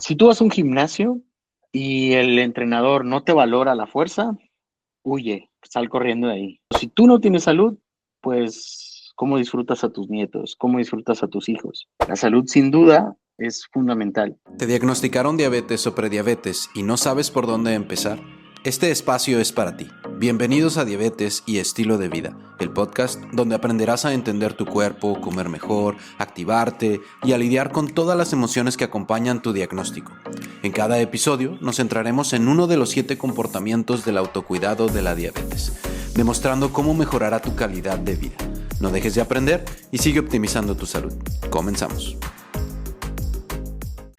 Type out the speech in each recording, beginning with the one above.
Si tú vas a un gimnasio y el entrenador no te valora la fuerza, huye, sal corriendo de ahí. Si tú no tienes salud, pues, ¿cómo disfrutas a tus nietos? ¿Cómo disfrutas a tus hijos? La salud, sin duda, es fundamental. ¿Te diagnosticaron diabetes o prediabetes y no sabes por dónde empezar? Este espacio es para ti. Bienvenidos a Diabetes y Estilo de Vida, el podcast donde aprenderás a entender tu cuerpo, comer mejor, activarte y a lidiar con todas las emociones que acompañan tu diagnóstico. En cada episodio nos centraremos en uno de los 7 comportamientos del autocuidado de la diabetes, demostrando cómo mejorará tu calidad de vida. No dejes de aprender y sigue optimizando tu salud. Comenzamos.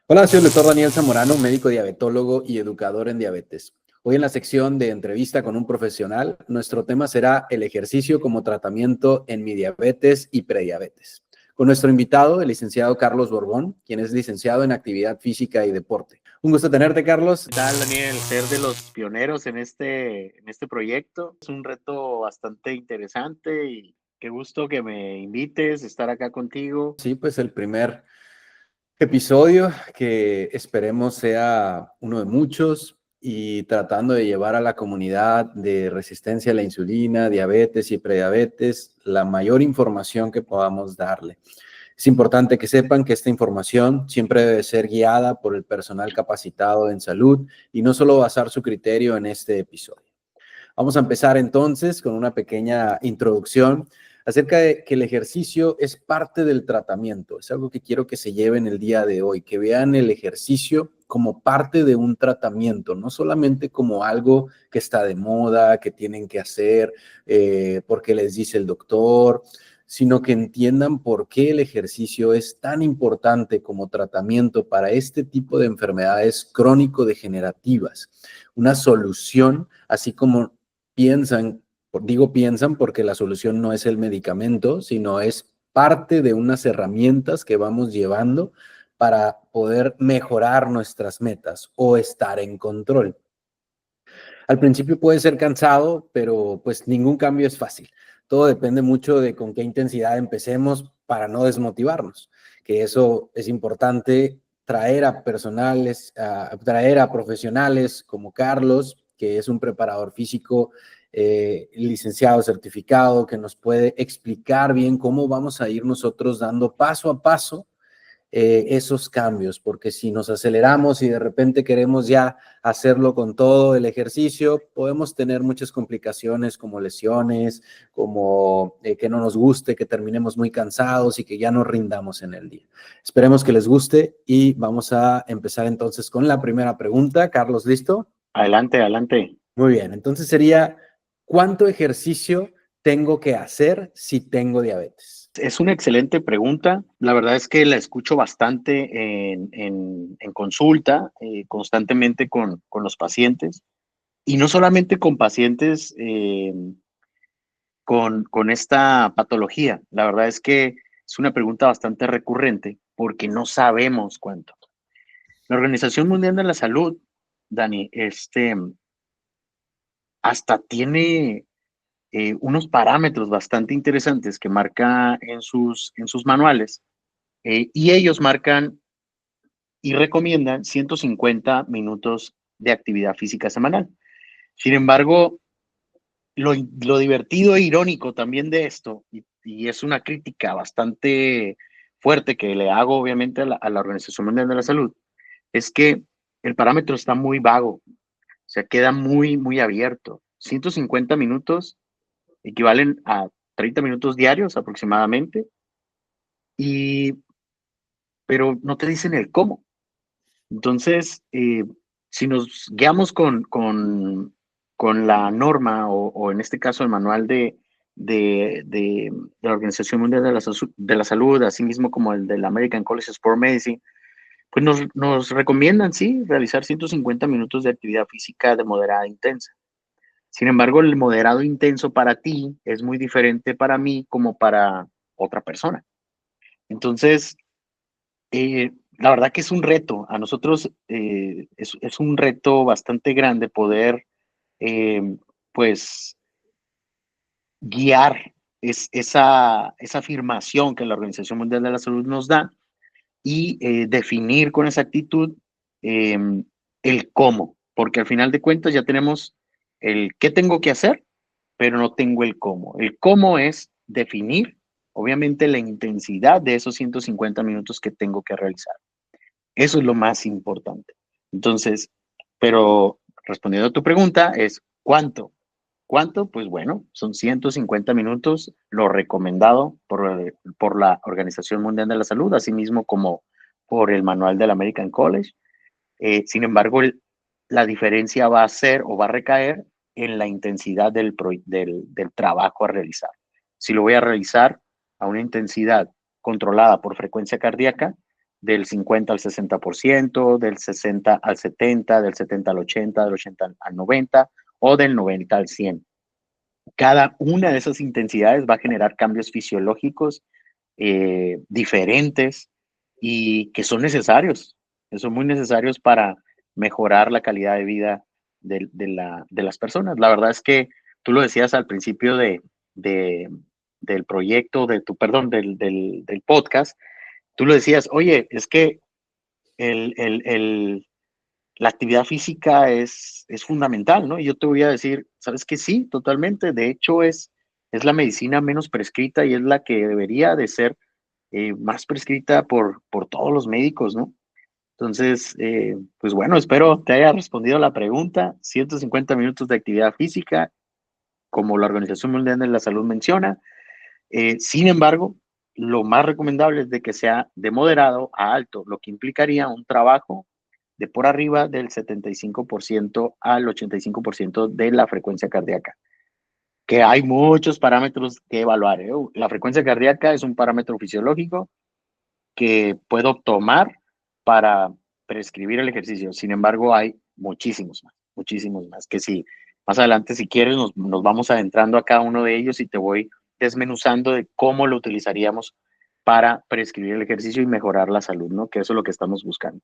Hola, soy el doctor Daniel Zamorano, médico diabetólogo y educador en diabetes. Hoy en la sección de entrevista con un profesional, nuestro tema será el ejercicio como tratamiento en mi diabetes y prediabetes. Con nuestro invitado, el licenciado Carlos Borbón, quien es licenciado en actividad física y deporte. Un gusto tenerte, Carlos. ¿Qué tal, Daniel? Ser de los pioneros en este proyecto es un reto bastante interesante y qué gusto que me invites a estar acá contigo. Sí, pues el primer episodio que esperemos sea uno de muchos y tratando de llevar a la comunidad de resistencia a la insulina, diabetes y prediabetes la mayor información que podamos darle. Es importante que sepan que esta información siempre debe ser guiada por el personal capacitado en salud y no solo basar su criterio en este episodio. Vamos a empezar entonces con una pequeña introducción acerca de que el ejercicio es parte del tratamiento. Es algo que quiero que se lleven el día de hoy, que vean el ejercicio como parte de un tratamiento, no solamente como algo que está de moda, que tienen que hacer porque les dice el doctor, sino que entiendan por qué el ejercicio es tan importante como tratamiento para este tipo de enfermedades crónico-degenerativas. Una solución, así como piensan porque la solución no es el medicamento, sino es parte de unas herramientas que vamos llevando para poder mejorar nuestras metas o estar en control. Al principio puede ser cansado, pero pues ningún cambio es fácil. Todo depende mucho de con qué intensidad empecemos para no desmotivarnos, que eso es importante traer a profesionales como Carlos, que es un preparador físico licenciado, certificado, que nos puede explicar bien cómo vamos a ir nosotros dando paso a paso esos cambios, porque si nos aceleramos y de repente queremos ya hacerlo con todo el ejercicio, podemos tener muchas complicaciones como lesiones, como que no nos guste, que terminemos muy cansados y que ya no rindamos en el día. Esperemos que les guste y vamos a empezar entonces con la primera pregunta. Carlos, ¿listo? Adelante, adelante. Muy bien, entonces sería, ¿cuánto ejercicio tengo que hacer si tengo diabetes? Es una excelente pregunta. La verdad es que la escucho bastante en consulta, constantemente con los pacientes, y no solamente con pacientes con esta patología. La verdad es que es una pregunta bastante recurrente porque no sabemos cuánto. La Organización Mundial de la Salud, Dani, hasta tiene unos parámetros bastante interesantes que marca en sus manuales, y ellos marcan y recomiendan 150 minutos de actividad física semanal. Sin embargo, lo divertido e irónico también de esto, y es una crítica bastante fuerte que le hago obviamente a la Organización Mundial de la Salud, es que el parámetro está muy vago, o sea, queda muy, muy abierto. 150 minutos equivalen a 30 minutos diarios aproximadamente, y, pero no te dicen el cómo. Entonces, si nos guiamos con la norma o en este caso el manual de la Organización Mundial de la Salud, así mismo como el del American College of Sport Medicine, pues nos recomiendan, sí, realizar 150 minutos de actividad física de moderada a intensa. Sin embargo, el moderado intenso para ti es muy diferente para mí como para otra persona. Entonces, la verdad que es un reto. A nosotros es un reto bastante grande poder, eh, pues, guiar esa afirmación que la Organización Mundial de la Salud nos da y definir con exactitud el cómo, porque al final de cuentas ya tenemos el qué tengo que hacer, pero no tengo el cómo. El cómo es definir, obviamente, la intensidad de esos 150 minutos que tengo que realizar. Eso es lo más importante. Entonces, pero respondiendo a tu pregunta, es ¿cuánto? ¿Cuánto? Pues bueno, son 150 minutos, lo recomendado por la Organización Mundial de la Salud, así mismo como por el manual del American College. Sin embargo, la diferencia va a ser o va a recaer en la intensidad del trabajo a realizar. Si lo voy a realizar a una intensidad controlada por frecuencia cardíaca, del 50 al 60%, del 60 al 70, del 70 al 80, del 80 al 90 o del 90 al 100. Cada una de esas intensidades va a generar cambios fisiológicos diferentes y que son necesarios, que son muy necesarios para mejorar la calidad de vida de las personas. La verdad es que tú lo decías al principio de, del proyecto, perdón, del podcast, tú lo decías, oye, es que el, el, el, la actividad física es fundamental, ¿no? Y yo te voy a decir, ¿sabes qué? Sí, totalmente. De hecho, es la medicina menos prescrita y es la que debería de ser más prescrita por todos los médicos, ¿no? Entonces, pues bueno, espero te haya respondido a la pregunta. 150 minutos de actividad física, como la Organización Mundial de la Salud menciona. Sin embargo, lo más recomendable es de que sea de moderado a alto, lo que implicaría un trabajo de por arriba del 75% al 85% de la frecuencia cardíaca, que hay muchos parámetros que evaluar, ¿eh? La frecuencia cardíaca es un parámetro fisiológico que puedo tomar para prescribir el ejercicio. Sin embargo, hay muchísimos más, que si más adelante, si quieres, nos vamos adentrando a cada uno de ellos y te voy desmenuzando de cómo lo utilizaríamos para prescribir el ejercicio y mejorar la salud, ¿no? Que eso es lo que estamos buscando.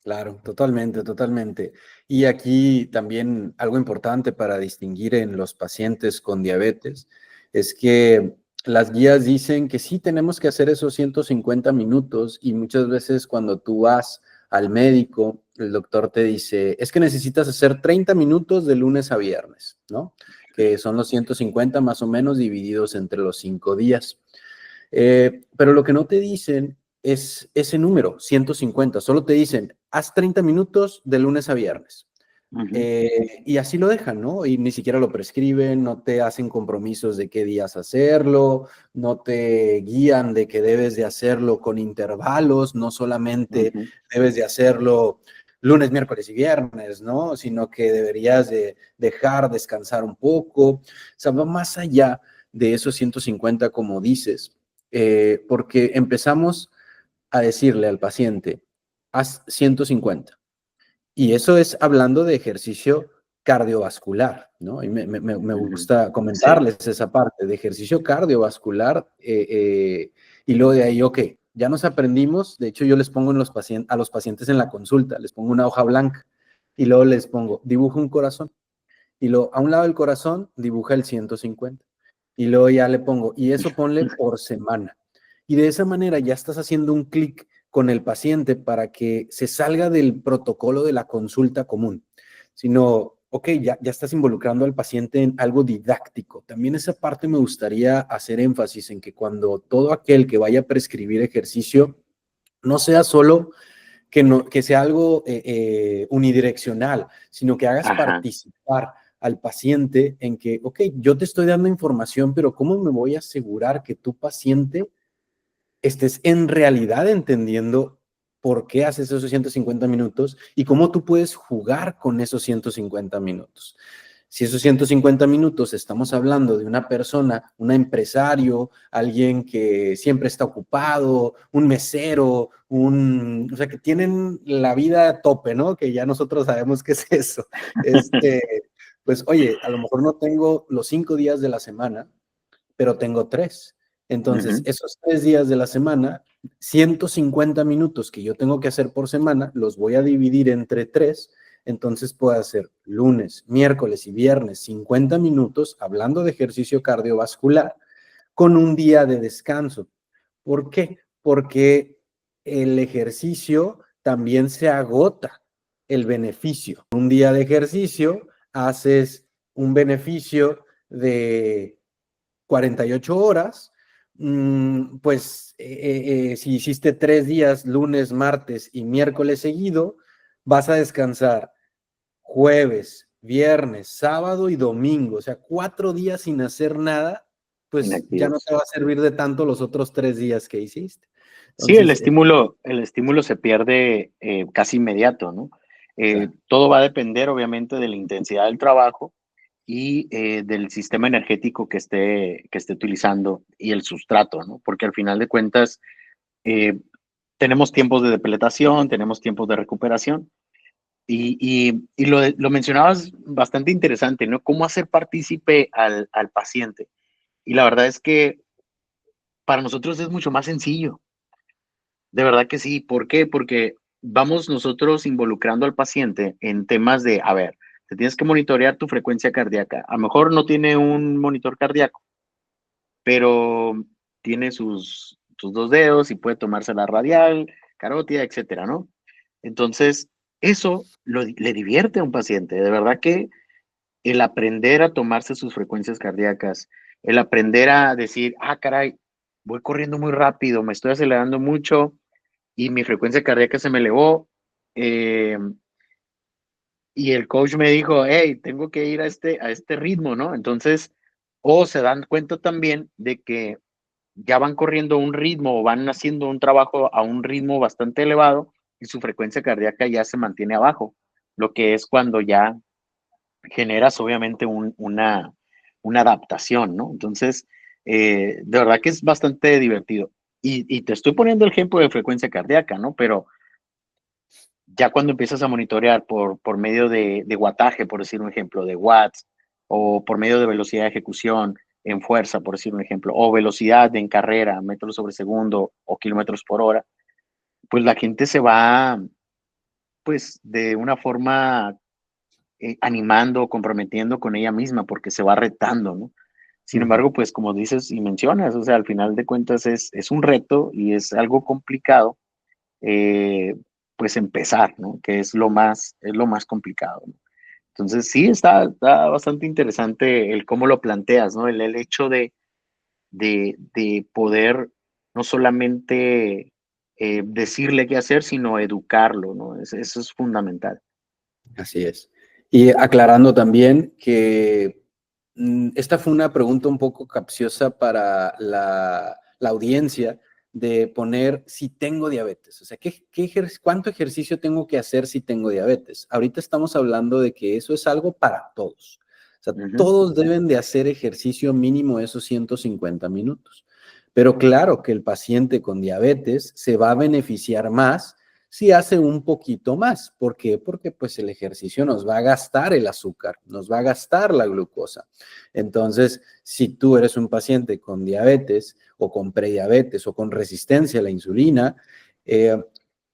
Claro, totalmente, totalmente. Y aquí también algo importante para distinguir en los pacientes con diabetes es que las guías dicen que sí tenemos que hacer esos 150 minutos y muchas veces cuando tú vas al médico, el doctor te dice, es que necesitas hacer 30 minutos de lunes a viernes, ¿no? Que son los 150 más o menos divididos entre los 5 días. Pero lo que no te dicen es ese número, 150. Solo te dicen, haz 30 minutos de lunes a viernes. Ujú, Y así lo dejan, ¿no? Y ni siquiera lo prescriben, no te hacen compromisos de qué días hacerlo, no te guían de que debes de hacerlo con intervalos, no solamente ujú. debes de hacerlo lunes, miércoles y viernes, ¿no? Sino que deberías de dejar descansar un poco. O sea, va más allá de esos 150, como dices, porque empezamos a decirle al paciente, haz 150. Y eso es hablando de ejercicio cardiovascular, ¿no? Y me Ujú. gusta Sí. comentarles esa parte de ejercicio cardiovascular y luego de ahí, ok, ya nos aprendimos, de hecho yo les pongo a los pacientes en la consulta, les pongo una hoja blanca y luego les pongo, dibuja un corazón y luego a un lado del corazón dibuja el 150 y luego ya le pongo, y eso ponle por semana. Y de esa manera ya estás haciendo un clic con el paciente para que se salga del protocolo de la consulta común, sino, ok, ya estás involucrando al paciente en algo didáctico. También esa parte me gustaría hacer énfasis en que cuando todo aquel que vaya a prescribir ejercicio, no sea solo que sea algo unidireccional, sino que hagas Ajá. participar al paciente en que, ok, yo te estoy dando información, pero ¿cómo me voy a asegurar que tu paciente estés en realidad entendiendo por qué haces esos 150 minutos y cómo tú puedes jugar con esos 150 minutos? Si esos 150 minutos estamos hablando de una persona, un empresario, alguien que siempre está ocupado, un mesero, o sea, que tienen la vida a tope, ¿no? Que ya nosotros sabemos qué es eso. Pues, oye, a lo mejor no tengo los 5 días de la semana, pero tengo 3. Entonces, Ujú. esos 3 días de la semana, 150 minutos que yo tengo que hacer por semana, los voy a dividir entre 3. Entonces puedo hacer lunes, miércoles y viernes 50 minutos hablando de ejercicio cardiovascular con un día de descanso. ¿Por qué? Porque el ejercicio también se agota el beneficio. Un día de ejercicio haces un beneficio de 48 horas, pues si hiciste 3 días, lunes, martes y miércoles seguido, vas a descansar jueves, viernes, sábado y domingo, o sea, 4 días sin hacer nada, pues ya no inactivos. te va a servir de tanto los otros 3 días que hiciste. Sí, Entonces, el estímulo se pierde casi inmediato, ¿no? claro, Todo va a depender, obviamente, de la intensidad del trabajo y del sistema energético que esté utilizando y el sustrato, ¿no? Porque al final de cuentas, eh, tenemos tiempos de depletación, tenemos tiempos de recuperación y lo mencionabas bastante interesante, ¿no? Cómo hacer partícipe al paciente. Y la verdad es que para nosotros es mucho más sencillo. De verdad que sí. ¿Por qué? Porque vamos nosotros involucrando al paciente en temas de, a ver, te tienes que monitorear tu frecuencia cardíaca. A lo mejor no tiene un monitor cardíaco, pero tiene sus dos dedos y puede tomarse la radial, carótida, etcétera, ¿no? Entonces, eso le divierte a un paciente. De verdad que el aprender a tomarse sus frecuencias cardíacas, el aprender a decir, ah, caray, voy corriendo muy rápido, me estoy acelerando mucho, y mi frecuencia cardíaca se me elevó. eh, y el coach me dijo, hey, tengo que ir a este ritmo, ¿no? Entonces, o se dan cuenta también de que ya van corriendo a un ritmo o van haciendo un trabajo a un ritmo bastante elevado y su frecuencia cardíaca ya se mantiene abajo, lo que es cuando ya generas obviamente una adaptación, ¿no? Entonces, de verdad que es bastante divertido. Y te estoy poniendo el ejemplo de frecuencia cardíaca, ¿no? Pero ya cuando empiezas a monitorear por medio de wattaje, por decir un ejemplo, de watts, o por medio de velocidad de ejecución en fuerza, por decir un ejemplo, o velocidad en carrera, metros sobre segundo o kilómetros por hora, pues la gente se va, pues, de una forma animando, comprometiendo con ella misma, porque se va retando, ¿no? Sin uh-huh. embargo, pues como dices y mencionas, o sea, al final de cuentas es un reto y es algo complicado, eh, pues empezar, ¿no? Que es lo más complicado, ¿no? Entonces sí, está bastante interesante el cómo lo planteas, ¿no? El hecho de poder no solamente decirle qué hacer, sino educarlo, ¿no? Eso es fundamental. Así es. Y aclarando también que esta fue una pregunta un poco capciosa para la audiencia de poner si tengo diabetes. O sea, ¿cuánto ejercicio tengo que hacer si tengo diabetes? Ahorita estamos hablando de que eso es algo para todos. O sea, Ujú. todos deben de hacer ejercicio mínimo esos 150 minutos. Pero claro que el paciente con diabetes se va a beneficiar más si hace un poquito más. ¿Por qué? Porque pues el ejercicio nos va a gastar el azúcar, nos va a gastar la glucosa. Entonces, si tú eres un paciente con diabetes o con prediabetes o con resistencia a la insulina,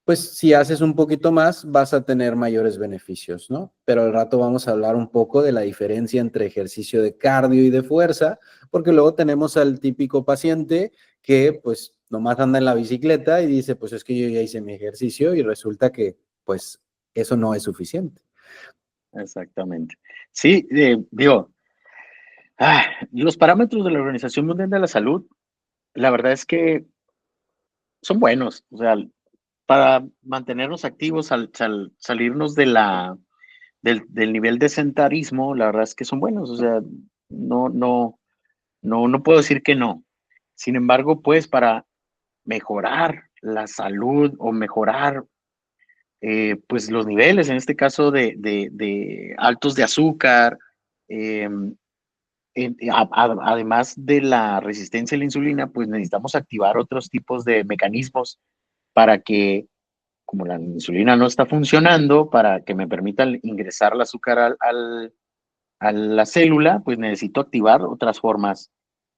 pues si haces un poquito más vas a tener mayores beneficios, ¿no? Pero al rato vamos a hablar un poco de la diferencia entre ejercicio de cardio y de fuerza, porque luego tenemos al típico paciente que pues nomás anda en la bicicleta y dice, pues es que yo ya hice mi ejercicio y resulta que pues eso no es suficiente. Exactamente. Sí, digo, los parámetros de la Organización Mundial de la Salud, la verdad es que son buenos, o sea, para mantenernos activos al salirnos del nivel de sedentarismo, la verdad es que son buenos, o sea, no puedo decir que no. Sin embargo, pues para mejorar la salud o mejorar pues los niveles, en este caso de altos de azúcar, eh, además de la resistencia a la insulina, pues necesitamos activar otros tipos de mecanismos para que, como la insulina no está funcionando, para que me permita ingresar el azúcar a la célula, pues necesito activar otras formas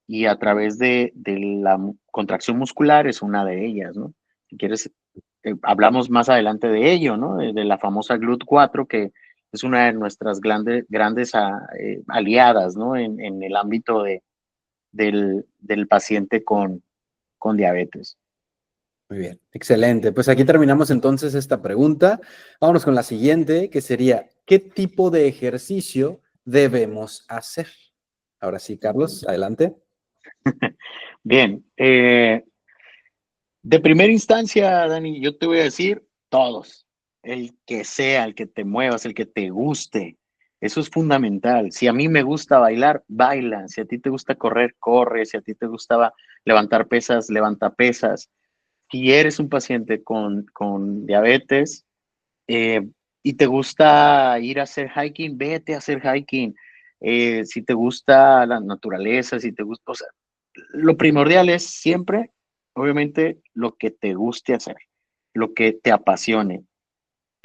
y a través de la contracción muscular es una de ellas, ¿no? Si quieres, hablamos más adelante de ello, ¿no? De la famosa GLUT4, que es una de nuestras grandes aliadas, ¿no? En el ámbito del paciente con diabetes. Muy bien, excelente. Pues aquí terminamos entonces esta pregunta. Vámonos con la siguiente, que sería, ¿qué tipo de ejercicio debemos hacer? Ahora sí, Carlos, adelante. Bien, de primera instancia, Dani, yo te voy a decir todos, el que sea, el que te muevas, el que te guste. Eso es fundamental. Si a mí me gusta bailar, baila. Si a ti te gusta correr, corre. Si a ti te gustaba levantar pesas, levanta pesas. Si eres un paciente con diabetes eh, y te gusta ir a hacer hiking, vete a hacer hiking. Si te gusta la naturaleza, si te gusta, o sea, lo primordial es siempre, obviamente, lo que te guste hacer, lo que te apasione.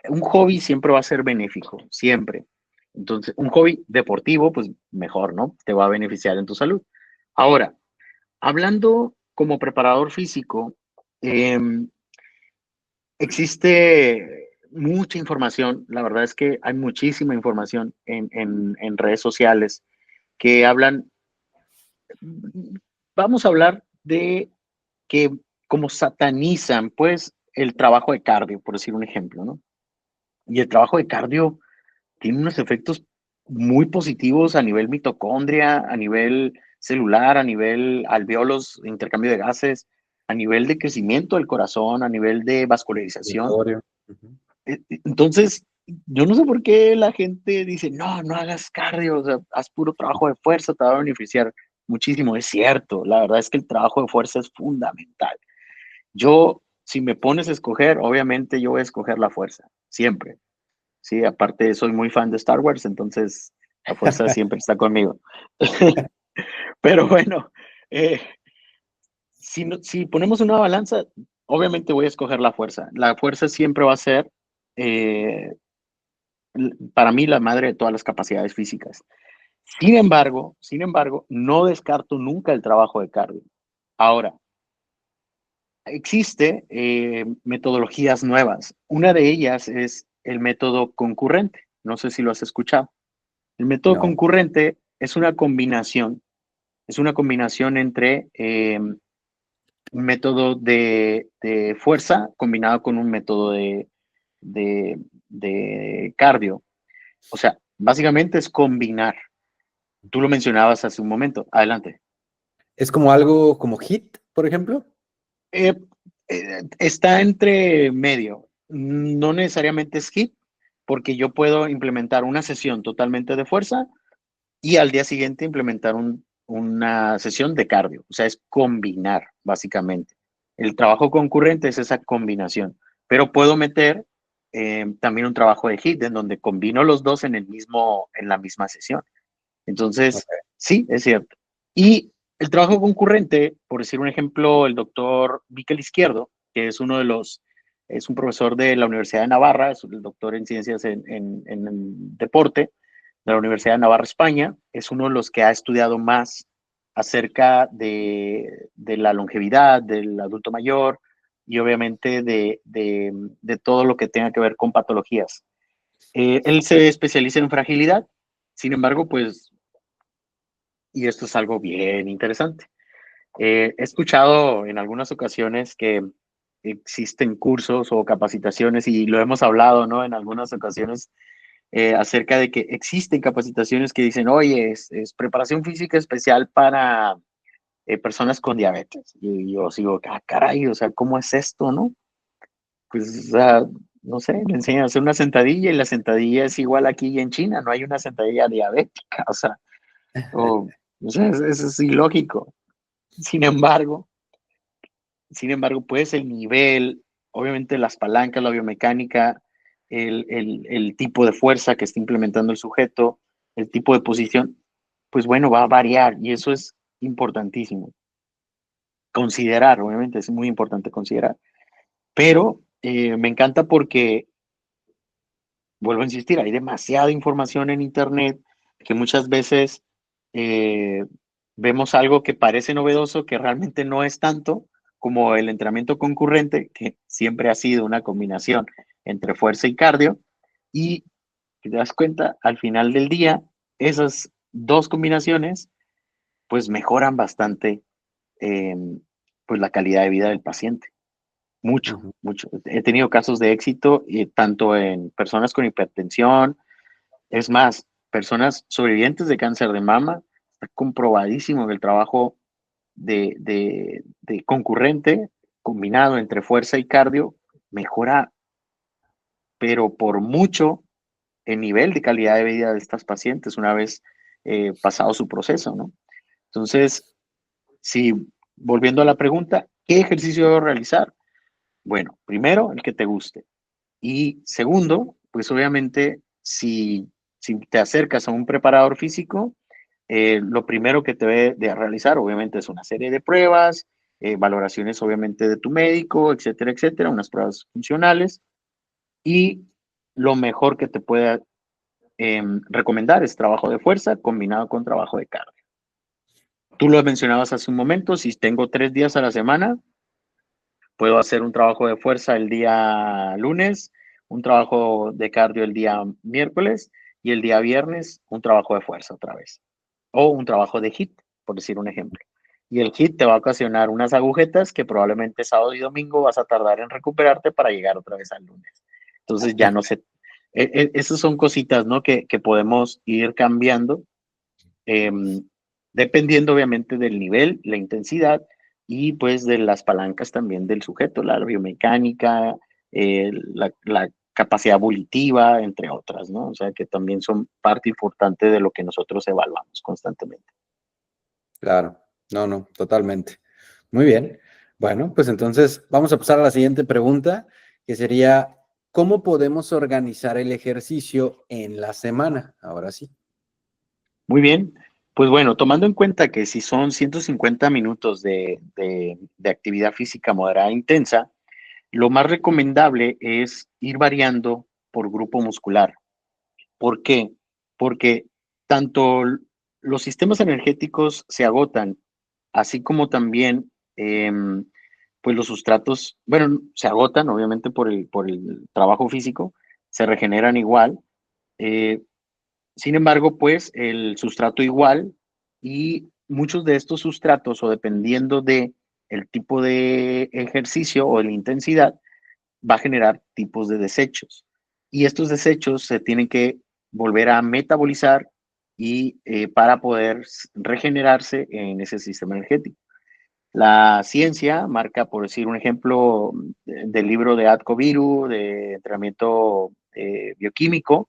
Un hobby siempre va a ser benéfico, siempre. Entonces, un hobby deportivo, pues mejor, ¿no? Te va a beneficiar en tu salud. Ahora, hablando como preparador físico, eh, existe mucha información, la verdad es que hay muchísima información en redes sociales que hablan, vamos a hablar de que como satanizan, pues, el trabajo de cardio, por decir un ejemplo, ¿no? Y el trabajo de cardio tiene unos efectos muy positivos a nivel mitocondria, a nivel celular, a nivel alveolos, intercambio de gases, a nivel de crecimiento del corazón, a nivel de vascularización. Auditorio. Ujú. Entonces, yo no sé por qué la gente dice, no, no hagas cardio, o sea, haz puro trabajo de fuerza, te va a beneficiar muchísimo. Es cierto, la verdad es que el trabajo de fuerza es fundamental. Yo, si me pones a escoger, obviamente yo voy a escoger la fuerza, siempre. Sí, aparte soy muy fan de Star Wars, entonces la fuerza siempre está conmigo. Pero bueno, eh, si ponemos una balanza, obviamente voy a escoger la fuerza. La fuerza siempre va a ser, eh, para mí, la madre de todas las capacidades físicas. Sin embargo, no descarto nunca el trabajo de cardio. Ahora, existe metodologías nuevas. Una de ellas es el método concurrente. No sé si lo has escuchado. El método No, concurrente es una combinación entre un método de fuerza combinado con un método de, de cardio. O sea, básicamente es combinar. Tú lo mencionabas hace un momento. Adelante. es como algo como HIIT, por ejemplo. Eh, está entre medio. No necesariamente es HIIT, porque yo puedo implementar una sesión totalmente de fuerza y al día siguiente implementar una sesión de cardio. O sea, es combinar, básicamente. El trabajo concurrente es esa combinación, pero puedo meter también un trabajo de HIIT en donde combino los dos en la misma sesión. Entonces, Ok. sí, es cierto. Y el trabajo concurrente, por decir un ejemplo, el doctor Miquel Izquierdo, que es un profesor de la Universidad de Navarra, es el doctor en ciencias en deporte de la Universidad de Navarra, España, es uno de los que ha estudiado más acerca de la longevidad del adulto mayor y obviamente de todo lo que tenga que ver con patologías. Él se especializa en fragilidad, sin embargo, pues, y esto es algo bien interesante. He escuchado en algunas ocasiones que existen cursos o capacitaciones, y lo hemos hablado, ¿no? En algunas ocasiones acerca de que existen capacitaciones que dicen, oye, es preparación física especial para personas con diabetes. Y yo sigo, ah, caray, o sea, ¿cómo es esto, no? Pues, o sea, no sé, le enseñan a hacer una sentadilla y la sentadilla es igual aquí y en China, no hay una sentadilla diabética, o sea, eso es ilógico. Sin embargo, pues el nivel, obviamente las palancas, la biomecánica, el tipo de fuerza que está implementando el sujeto, el tipo de posición, pues bueno, va a variar y eso es importantísimo. Considerar, obviamente, es muy importante considerar. Pero me encanta porque, vuelvo a insistir, hay demasiada información en Internet que muchas veces eh, vemos algo que parece novedoso, que realmente no es tanto, como el entrenamiento concurrente, que siempre ha sido una combinación entre fuerza y cardio, y si te das cuenta, al final del día, esas dos combinaciones, pues mejoran bastante, eh, pues la calidad de vida del paciente. mucho, Ujú. mucho. He tenido casos de éxito tanto en personas con hipertensión, es más, personas sobrevivientes de cáncer de mama, está comprobadísimo que el trabajo de concurrente combinado entre fuerza y cardio mejora, pero por mucho, el nivel de calidad de vida de estas pacientes una vez pasado su proceso, ¿no? Entonces, si volviendo a la pregunta, ¿qué ejercicio debo realizar? Bueno, primero, el que te guste. Y segundo, pues obviamente, si te acercas a un preparador físico, lo primero que te debe de realizar, obviamente, es una serie de pruebas, valoraciones, obviamente, de tu médico, etcétera, etcétera, unas pruebas funcionales. Y lo mejor que te puede recomendar es trabajo de fuerza combinado con trabajo de cardio. Tú lo mencionabas hace un momento, si tengo 3 días a la semana, puedo hacer un trabajo de fuerza el día lunes, un trabajo de cardio el día miércoles y el día viernes un trabajo de fuerza otra vez. O un trabajo de HIIT, por decir un ejemplo. Y el HIIT te va a ocasionar unas agujetas que probablemente sábado y domingo vas a tardar en recuperarte para llegar otra vez al lunes. Entonces ya no sé. Esas son cositas, ¿no? Que podemos ir cambiando dependiendo obviamente del nivel, la intensidad y pues de las palancas también del sujeto, la biomecánica, la capacidad volitiva, entre otras, ¿no? O sea, que también son parte importante de lo que nosotros evaluamos constantemente. Claro, no, no, totalmente. Muy bien. Bueno, pues entonces vamos a pasar a la siguiente pregunta, que sería, ¿cómo podemos organizar el ejercicio en la semana? Ahora sí. Muy bien. Pues bueno, tomando en cuenta que si son 150 minutos de actividad física moderada e intensa, lo más recomendable es ir variando por grupo muscular. ¿Por qué? Porque tanto los sistemas energéticos se agotan, así como también, pues los sustratos, bueno, se agotan obviamente por el trabajo físico, se regeneran igual. eh, Sin embargo, pues el sustrato igual y muchos de estos sustratos, o dependiendo de el tipo de ejercicio o de la intensidad, va a generar tipos de desechos. Y estos desechos se tienen que volver a metabolizar y para poder regenerarse en ese sistema energético. La ciencia marca, por decir un ejemplo, del libro de Atco Viru, de entrenamiento bioquímico,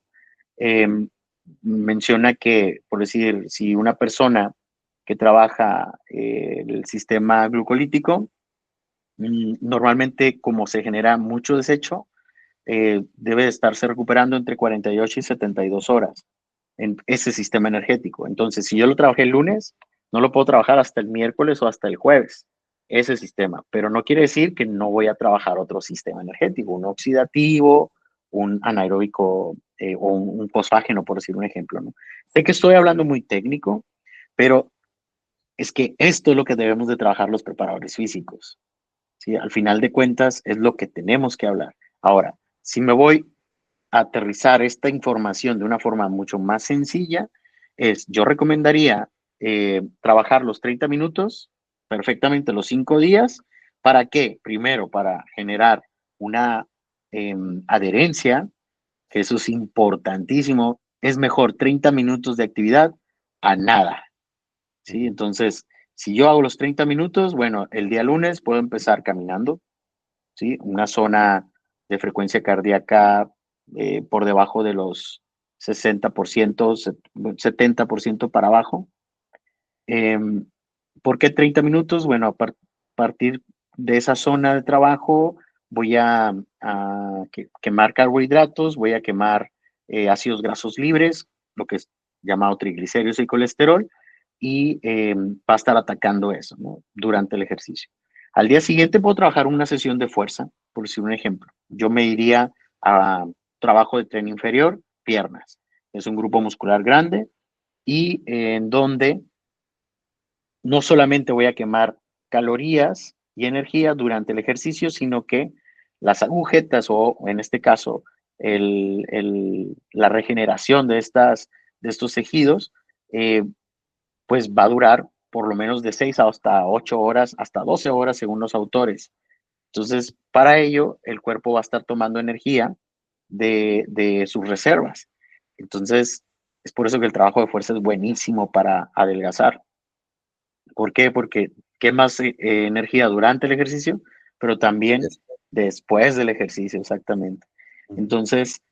eh, menciona que, por decir, si una persona que trabaja el sistema glucolítico, normalmente como se genera mucho desecho, debe estarse recuperando entre 48 y 72 horas en ese sistema energético. Entonces, si yo lo trabajé el lunes, no lo puedo trabajar hasta el miércoles o hasta el jueves, ese sistema. Pero no quiere decir que no voy a trabajar otro sistema energético, un oxidativo, un anaeróbico o un fosfágeno, por decir un ejemplo, ¿no? Sé que estoy hablando muy técnico, pero es que esto es lo que debemos de trabajar los preparadores físicos. ¿Sí? Al final de cuentas, es lo que tenemos que hablar. Ahora, si me voy aterrizar esta información de una forma mucho más sencilla, yo recomendaría trabajar los 30 minutos perfectamente los 5 días. ¿Para qué? Primero, para generar una adherencia, que eso es importantísimo. Es mejor 30 minutos de actividad a nada. ¿Sí? Ujú. Entonces, si yo hago los 30 minutos, bueno, el día lunes puedo empezar caminando, ¿sí? Una zona de frecuencia cardíaca por debajo de los 60%, 70% para abajo. Eh, ¿Por qué 30 minutos? Bueno, partir de esa zona de trabajo voy a quemar carbohidratos, voy a quemar ácidos grasos libres, lo que es llamado triglicéridos y colesterol, y va a estar atacando eso, ¿no? Durante el ejercicio. Al día siguiente puedo trabajar una sesión de fuerza, por decir un ejemplo. Yo me iría a trabajo de tren inferior, piernas. Es un grupo muscular grande y en donde no solamente voy a quemar calorías y energía durante el ejercicio, sino que las agujetas o en este caso la regeneración de estos tejidos, eh, pues va a durar por lo menos de 6 hasta 8 horas, hasta 12 horas según los autores. Entonces, para ello, el cuerpo va a estar tomando energía de sus reservas. Entonces, es por eso que el trabajo de fuerza es buenísimo para adelgazar. ¿Por qué? Porque quemas energía durante el ejercicio, pero también después del ejercicio, exactamente. Entonces,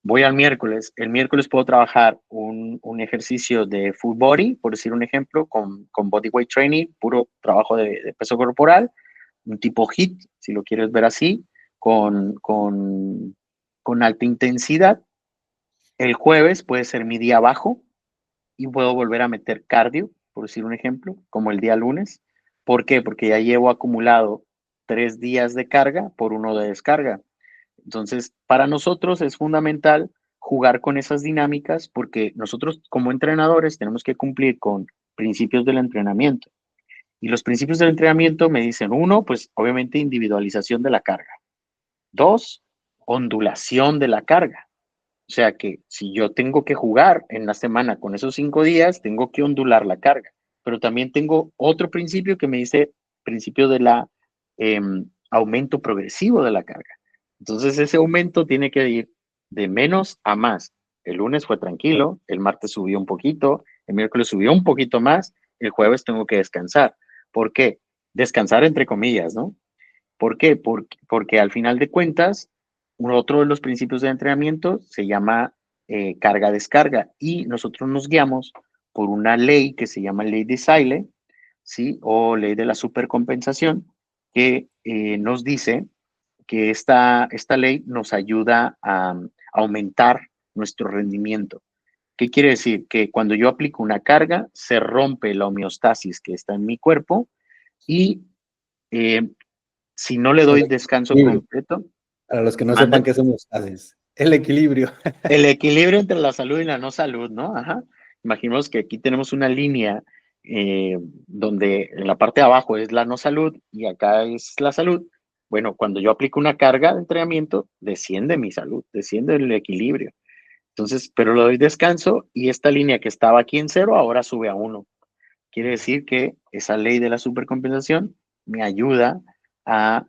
voy al miércoles. El miércoles puedo trabajar un ejercicio de full body, por decir un ejemplo, con body weight training, puro trabajo de peso corporal, un tipo HIIT, si lo quieres ver así, con, con, con alta intensidad. El jueves puede ser mi día bajo y puedo volver a meter cardio, por decir un ejemplo, como el día lunes. ¿Por qué? Porque ya llevo acumulado 3 días de carga por uno de descarga. Entonces, para nosotros es fundamental jugar con esas dinámicas porque nosotros como entrenadores tenemos que cumplir con principios del entrenamiento. Y los principios del entrenamiento me dicen, uno, pues obviamente individualización de la carga. Dos, ondulación de la carga. O sea que si yo tengo que jugar en la semana con esos 5 días, tengo que ondular la carga. Pero también tengo otro principio que me dice principio de la aumento progresivo de la carga. Entonces ese aumento tiene que ir de menos a más. El lunes fue tranquilo, el martes subió un poquito, el miércoles subió un poquito más, el jueves tengo que descansar. ¿Por qué? Descansar entre comillas, ¿no? ¿Por qué? Porque al final de cuentas, otro de los principios de entrenamiento se llama carga-descarga y nosotros nos guiamos por una ley que se llama ley de Seile, ¿sí? O ley de la supercompensación, que nos dice que esta ley nos ayuda a aumentar nuestro rendimiento. ¿Qué quiere decir? Que cuando yo aplico una carga, se rompe la homeostasis que está en mi cuerpo y eh, si no le El doy descanso equilibrio. completo, Para los que no sepan manda qué somos haces. El equilibrio. el equilibrio entre la salud y la no salud, ¿no? Ajá. Imaginemos que aquí tenemos una línea donde en la parte de abajo es la no salud y acá es la salud. Bueno, cuando yo aplico una carga de entrenamiento, desciende mi salud, desciende el equilibrio. Entonces, pero le doy descanso y esta línea que estaba aquí en 0 ahora sube a 1. Quiere decir que esa ley de la supercompensación me ayuda a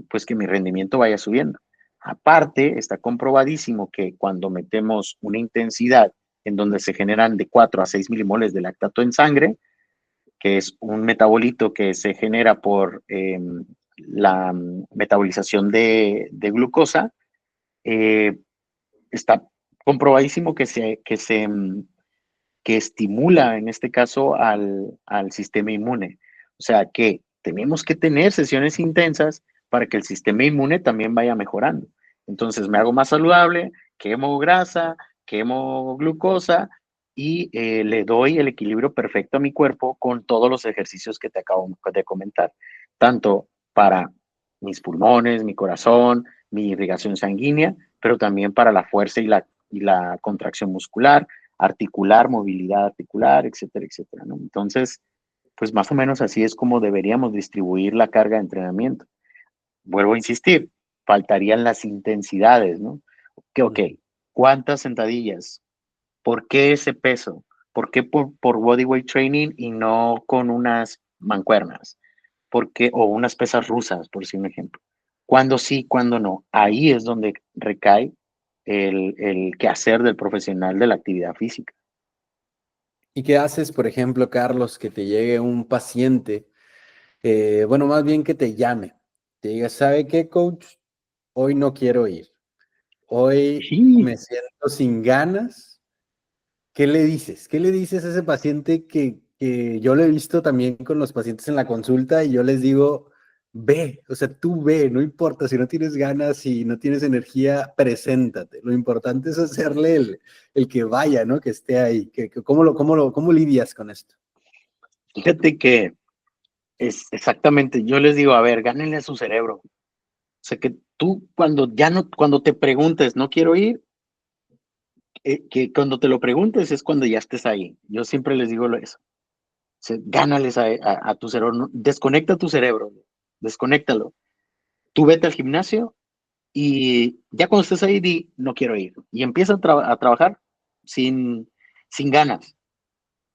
pues que mi rendimiento vaya subiendo. Aparte, está comprobadísimo que cuando metemos una intensidad en donde se generan de 4 a 6 milimoles de lactato en sangre, que es un metabolito que se genera por la metabolización de glucosa, eh, está comprobadísimo que estimula en este caso al sistema inmune. O sea que tenemos que tener sesiones intensas para que el sistema inmune también vaya mejorando. Entonces me hago más saludable, quemo grasa, quemo glucosa y le doy el equilibrio perfecto a mi cuerpo con todos los ejercicios que te acabo de comentar, tanto para mis pulmones, mi corazón, mi irrigación sanguínea, pero también para la fuerza y la contracción muscular, articular, movilidad articular, etcétera, etcétera, ¿no? Entonces, pues más o menos así es como deberíamos distribuir la carga de entrenamiento. Vuelvo a insistir, faltarían las intensidades, ¿no? Ok, ¿cuántas sentadillas? ¿Por qué ese peso? ¿Por qué por bodyweight training y no con unas mancuernas? ¿Por qué? O unas pesas rusas, por decir un ejemplo. ¿Cuándo sí, cuándo no? Ahí es donde recae el quehacer del profesional de la actividad física. ¿Y qué haces, por ejemplo, Carlos, que te llegue un paciente, bueno, más bien que te llame, te diga, ¿sabe qué, coach? Hoy no quiero ir. Hoy Sí, me siento sin ganas. ¿Qué le dices? ¿Qué le dices a ese paciente que yo lo he visto también con los pacientes en la consulta y yo les digo, ve, o sea, tú ve, no importa si no tienes ganas, si no tienes energía, preséntate. Lo importante es hacerle el que vaya, ¿no? Que esté ahí. ¿Cómo lidias con esto? fíjate que es exactamente, yo les digo, a ver, gánenle a su cerebro. O sea, que tú cuando ya no, cuando te preguntes, no quiero ir, que cuando te lo preguntes es cuando ya estés ahí. Yo siempre les digo eso. O sea, gánales a tu cerebro, desconecta tu cerebro, desconéctalo. Tú vete al gimnasio y ya cuando estés ahí, di, no quiero ir. Y empieza a trabajar sin ganas.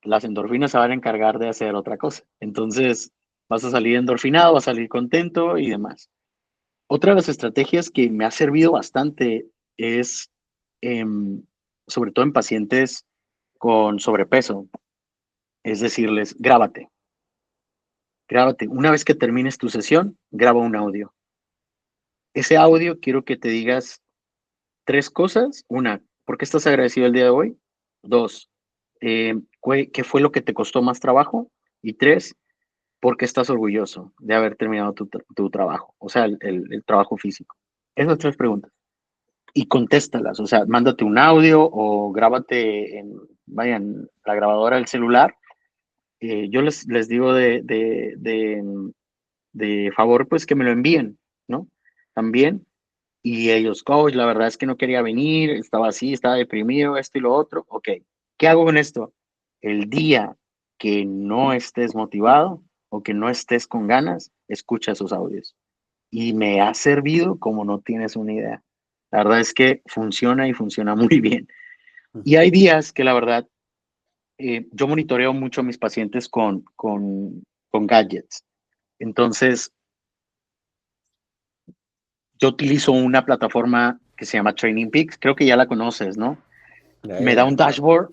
Las endorfinas se van a encargar de hacer otra cosa. Entonces, Vas a salir endorfinado, vas a salir contento y demás. Otra de las estrategias que me ha servido bastante es, sobre todo en pacientes con sobrepeso, es decirles, grábate. Una vez que termines tu sesión, graba un audio. Ese audio quiero que te digas 3 cosas. Una, ¿por qué estás agradecido el día de hoy? 2, ¿qué fue lo que te costó más trabajo? Y 3, ¿por qué estás orgulloso de haber terminado tu trabajo? O sea, el trabajo físico. Esas 3 preguntas. Y contéstalas, o sea, mándate un audio o grábate en la grabadora del celular. Yo les digo de favor, pues que me lo envíen, ¿no? También. Y ellos, coach, la verdad es que no quería venir, estaba así, estaba deprimido, esto y lo otro. Ok, ¿qué hago con esto? El día que no estés motivado o que no estés con ganas, escucha esos audios. Y me ha servido como no tienes una idea. La verdad es que funciona y funciona muy bien. Y hay días que la verdad, yo monitoreo mucho a mis pacientes con gadgets. Entonces, yo utilizo una plataforma que se llama Training Peaks, creo que ya la conoces, ¿no? Me da un dashboard,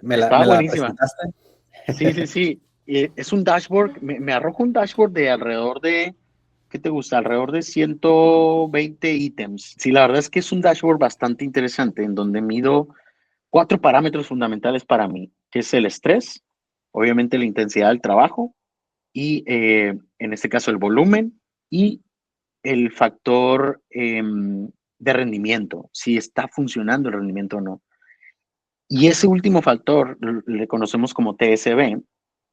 Me estaba la buenísima. presentaste? Sí, sí, sí. Es un dashboard, me arroja un dashboard de alrededor de, ¿qué te gusta? Alrededor de 120 ítems. Sí, la verdad es que es un dashboard bastante interesante en donde mido 4 parámetros fundamentales para mí, que es el estrés, obviamente la intensidad del trabajo y en este caso el volumen y el factor de rendimiento, si está funcionando el rendimiento o no. Y ese último factor le conocemos como TSB.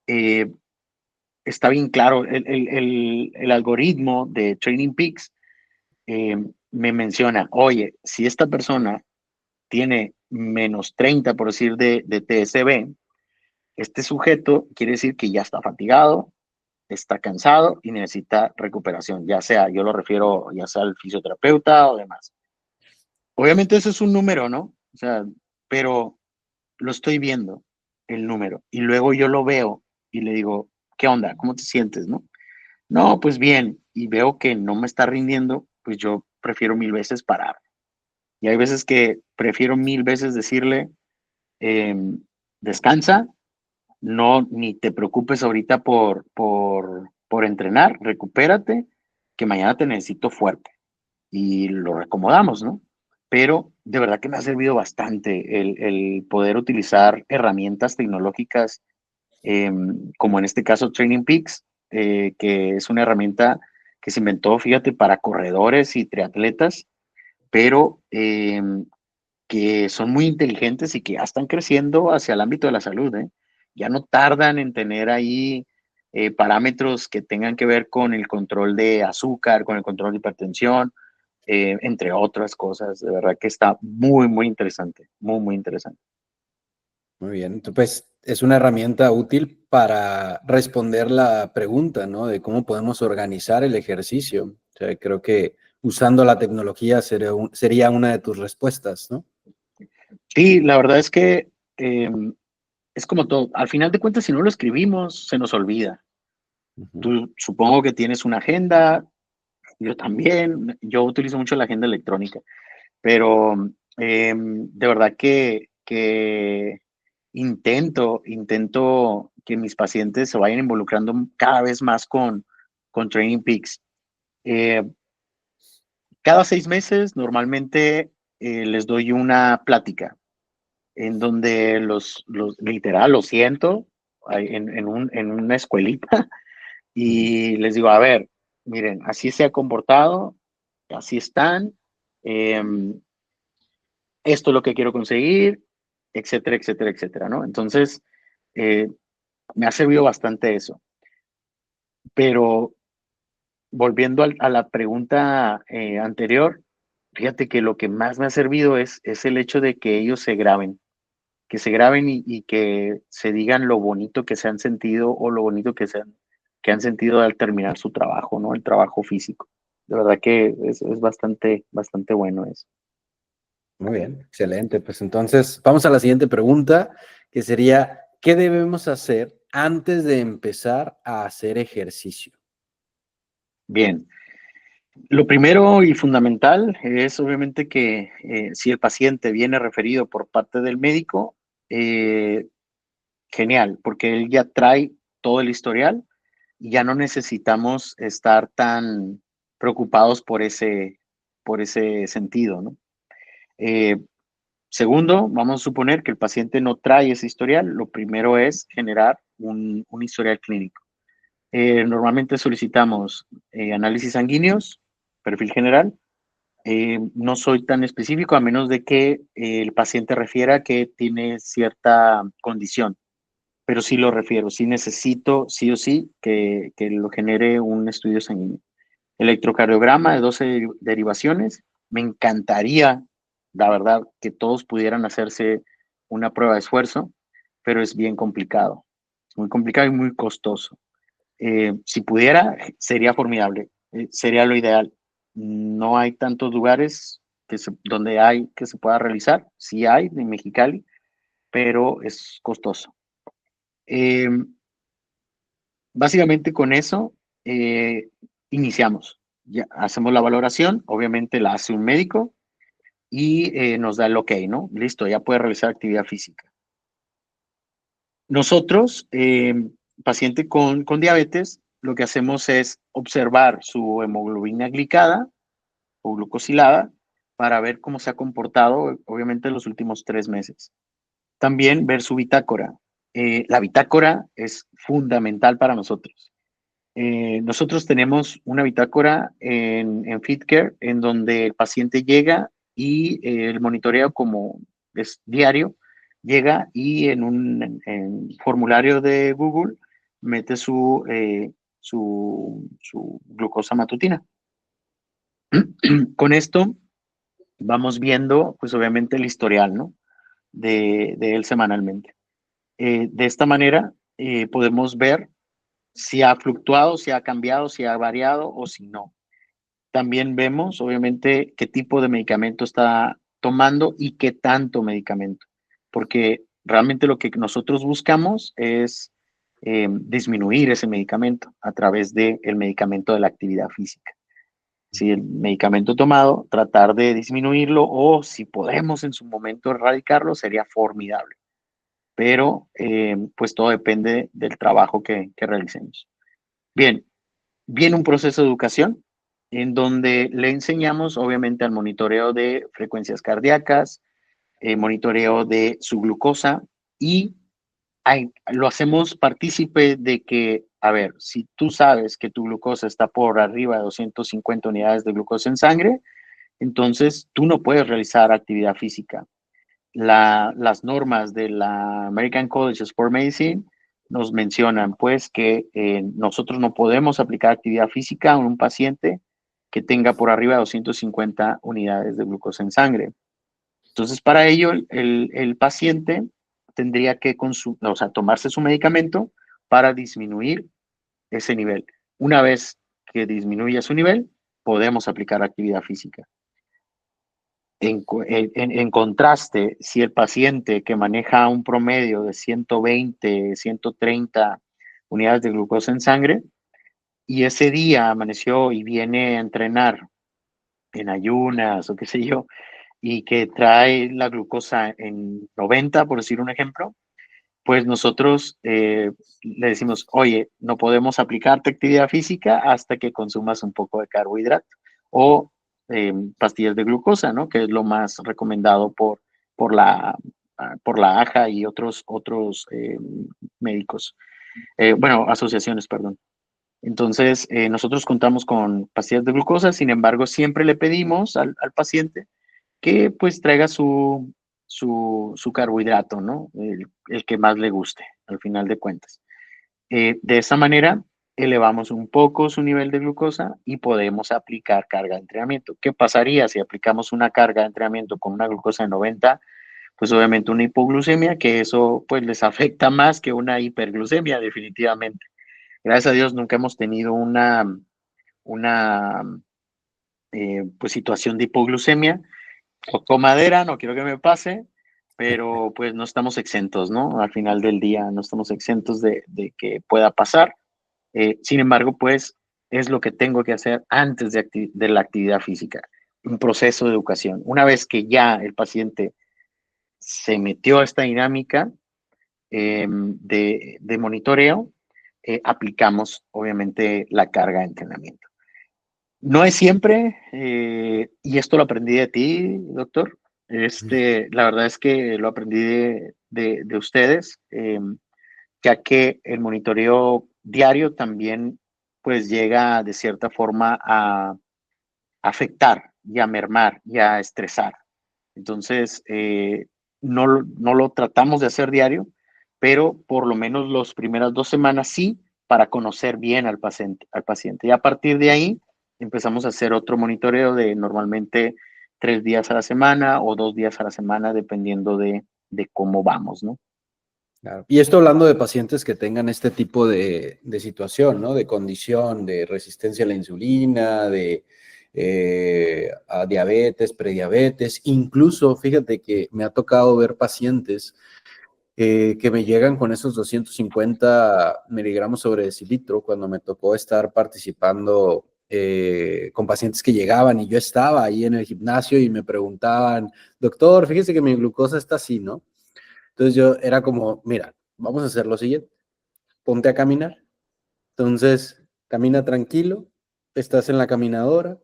eh, Está bien claro, el algoritmo de Training Peaks eh, me menciona, oye, si esta persona tiene menos 30, por decir, de TSB, este sujeto quiere decir que ya está fatigado, está cansado y necesita recuperación, ya sea, yo lo refiero, ya sea al fisioterapeuta o demás. Obviamente eso es un número, ¿no? O sea, pero lo estoy viendo, el número, y luego yo lo veo y le digo, ¿qué onda? ¿Cómo te sientes, no? No, pues bien, y veo que no me está rindiendo, pues yo prefiero 1000 veces parar. Y hay veces que prefiero 1000 veces decirle, descansa, no, ni te preocupes ahorita por entrenar, recupérate, que mañana te necesito fuerte. Y lo recomodamos, ¿no? Pero de verdad que me ha servido bastante el poder utilizar herramientas tecnológicas, como en este caso Training Peaks, que es una herramienta que se inventó, fíjate, para corredores y triatletas, pero que son muy inteligentes y que ya están creciendo hacia el ámbito de la salud, ¿eh? Ya no tardan en tener ahí parámetros que tengan que ver con el control de azúcar, con el control de hipertensión, entre otras cosas. De verdad que está muy, muy interesante, muy, muy interesante. Muy bien, entonces pues es una herramienta útil para responder la pregunta, ¿no? De cómo podemos organizar el ejercicio. O sea, creo que usando la tecnología sería una de tus respuestas, ¿no? Sí, la verdad es que es como todo. Al final de cuentas, si no lo escribimos, se nos olvida. Ujú. Tú supongo que tienes una agenda, yo también, yo utilizo mucho la agenda electrónica, pero de verdad que intento que mis pacientes se vayan involucrando cada vez más con Training Peaks. Eh, Cada 6 meses normalmente les doy una plática en donde literal los siento en una escuelita y les digo, a ver, miren, así se ha comportado, así están, eh, esto es lo que quiero conseguir, etcétera, etcétera, etcétera, ¿no? Entonces, eh, me ha servido bastante eso. Pero volviendo a la pregunta anterior, fíjate que lo que más me ha servido es el hecho de que ellos que se graben y que se digan lo bonito que se han sentido o lo bonito que han sentido al terminar su trabajo, ¿no? El trabajo físico. De verdad que es bastante, bastante bueno eso. Muy bien, excelente. Pues entonces vamos a la siguiente pregunta, que sería, ¿qué debemos hacer antes de empezar a hacer ejercicio? Bien. Lo primero y fundamental es obviamente que si el paciente viene referido por parte del médico, eh, genial, porque él ya trae todo el historial y ya no necesitamos estar tan preocupados por ese sentido, ¿no? Eh, Segundo, vamos a suponer que el paciente no trae ese historial. Lo primero es generar un historial clínico. Normalmente solicitamos análisis sanguíneos, perfil general. No soy tan específico a menos de que el paciente refiera que tiene cierta condición, pero sí lo refiero, sí necesito, sí o sí, que lo genere un estudio sanguíneo. Electrocardiograma de 12 derivaciones. Me encantaría, la verdad, que todos pudieran hacerse una prueba de esfuerzo, pero es bien complicado. Es muy complicado y muy costoso. Si pudiera, sería formidable, sería lo ideal. No hay tantos lugares donde hay que se pueda realizar. Sí hay en Mexicali, pero es costoso. Eh, Básicamente con eso iniciamos. Ya hacemos la valoración, obviamente la hace un médico y nos da el ok, ¿no? Listo, ya puede realizar actividad física. Nosotros, paciente con diabetes, lo que hacemos es observar su hemoglobina glicada o glucosilada para ver cómo se ha comportado, obviamente, en los últimos 3 meses. También ver su bitácora. La bitácora es fundamental para nosotros. Nosotros tenemos una bitácora en FitCare en donde el paciente llega y el monitoreo como es diario, llega y en un formulario de Google mete su glucosa matutina. Con esto vamos viendo, pues obviamente el historial, ¿no? De él semanalmente. De esta manera podemos ver si ha fluctuado, si ha cambiado, si ha variado o si no. También vemos, obviamente, qué tipo de medicamento está tomando y qué tanto medicamento, porque realmente lo que nosotros buscamos es disminuir ese medicamento a través del medicamento de la actividad física. Si el medicamento tomado, tratar de disminuirlo o si podemos en su momento erradicarlo, sería formidable. Pero pues todo depende del trabajo que realicemos. Bien, viene un proceso de educación en donde le enseñamos obviamente al monitoreo de frecuencias cardíacas, monitoreo de su glucosa y lo hacemos partícipe de que, a ver, si tú sabes que tu glucosa está por arriba de 250 unidades de glucosa en sangre, entonces tú no puedes realizar actividad física. Las normas de la American College of Sport Medicine nos mencionan pues que nosotros no podemos aplicar actividad física a un paciente que tenga por arriba de 250 unidades de glucosa en sangre. Entonces, para ello, el paciente tendría que o sea, tomarse su medicamento para disminuir ese nivel. Una vez que disminuya su nivel, podemos aplicar actividad física. En contraste, si el paciente que maneja un promedio de 120, 130 unidades de glucosa en sangre y ese día amaneció y viene a entrenar en ayunas o qué sé yo, y que trae la glucosa en 90, por decir un ejemplo, pues nosotros le decimos, oye, no podemos aplicarte actividad física hasta que consumas un poco de carbohidrato o pastillas de glucosa, ¿no? Que es lo más recomendado por la, por la AJA y otros médicos, bueno, asociaciones, perdón. Entonces, nosotros contamos con pastillas de glucosa, sin embargo, siempre le pedimos al paciente que pues traiga su carbohidrato, ¿no? El que más le guste, al final de cuentas. De esa manera, elevamos un poco su nivel de glucosa y podemos aplicar carga de entrenamiento. ¿Qué pasaría si aplicamos una carga de entrenamiento con una glucosa de 90? Pues obviamente una hipoglucemia, que eso pues les afecta más que una hiperglucemia, definitivamente. Gracias a Dios nunca hemos tenido una pues situación de hipoglucemia. Tocó madera, no quiero que me pase, pero pues no estamos exentos, ¿no? Al final del día no estamos exentos de que pueda pasar. Sin embargo, pues es lo que tengo que hacer antes de la actividad física, un proceso de educación. Una vez que ya el paciente se metió a esta dinámica de monitoreo, aplicamos obviamente la carga de entrenamiento. No es siempre, y esto lo aprendí de ti, doctor. La verdad es que lo aprendí de ustedes, ya que el monitoreo diario también pues llega de cierta forma a afectar y a mermar y a estresar. Entonces, no lo tratamos de hacer diario, pero por lo menos las primeras 2 semanas sí, para conocer bien al paciente. Y a partir de ahí empezamos a hacer otro monitoreo de normalmente 3 días a la semana o 2 días a la semana, dependiendo de cómo vamos, ¿no? Claro. Y esto hablando de pacientes que tengan este tipo de situación, ¿no? De condición, de resistencia a la insulina, a diabetes, prediabetes. Incluso, fíjate que me ha tocado ver pacientes que me llegan con esos 250 miligramos sobre decilitro cuando me tocó estar participando con pacientes que llegaban y yo estaba ahí en el gimnasio y me preguntaban, doctor, fíjese que mi glucosa está así, ¿no? Entonces yo era como, mira, vamos a hacer lo siguiente, ponte a caminar. Entonces, camina tranquilo, estás en la caminadora,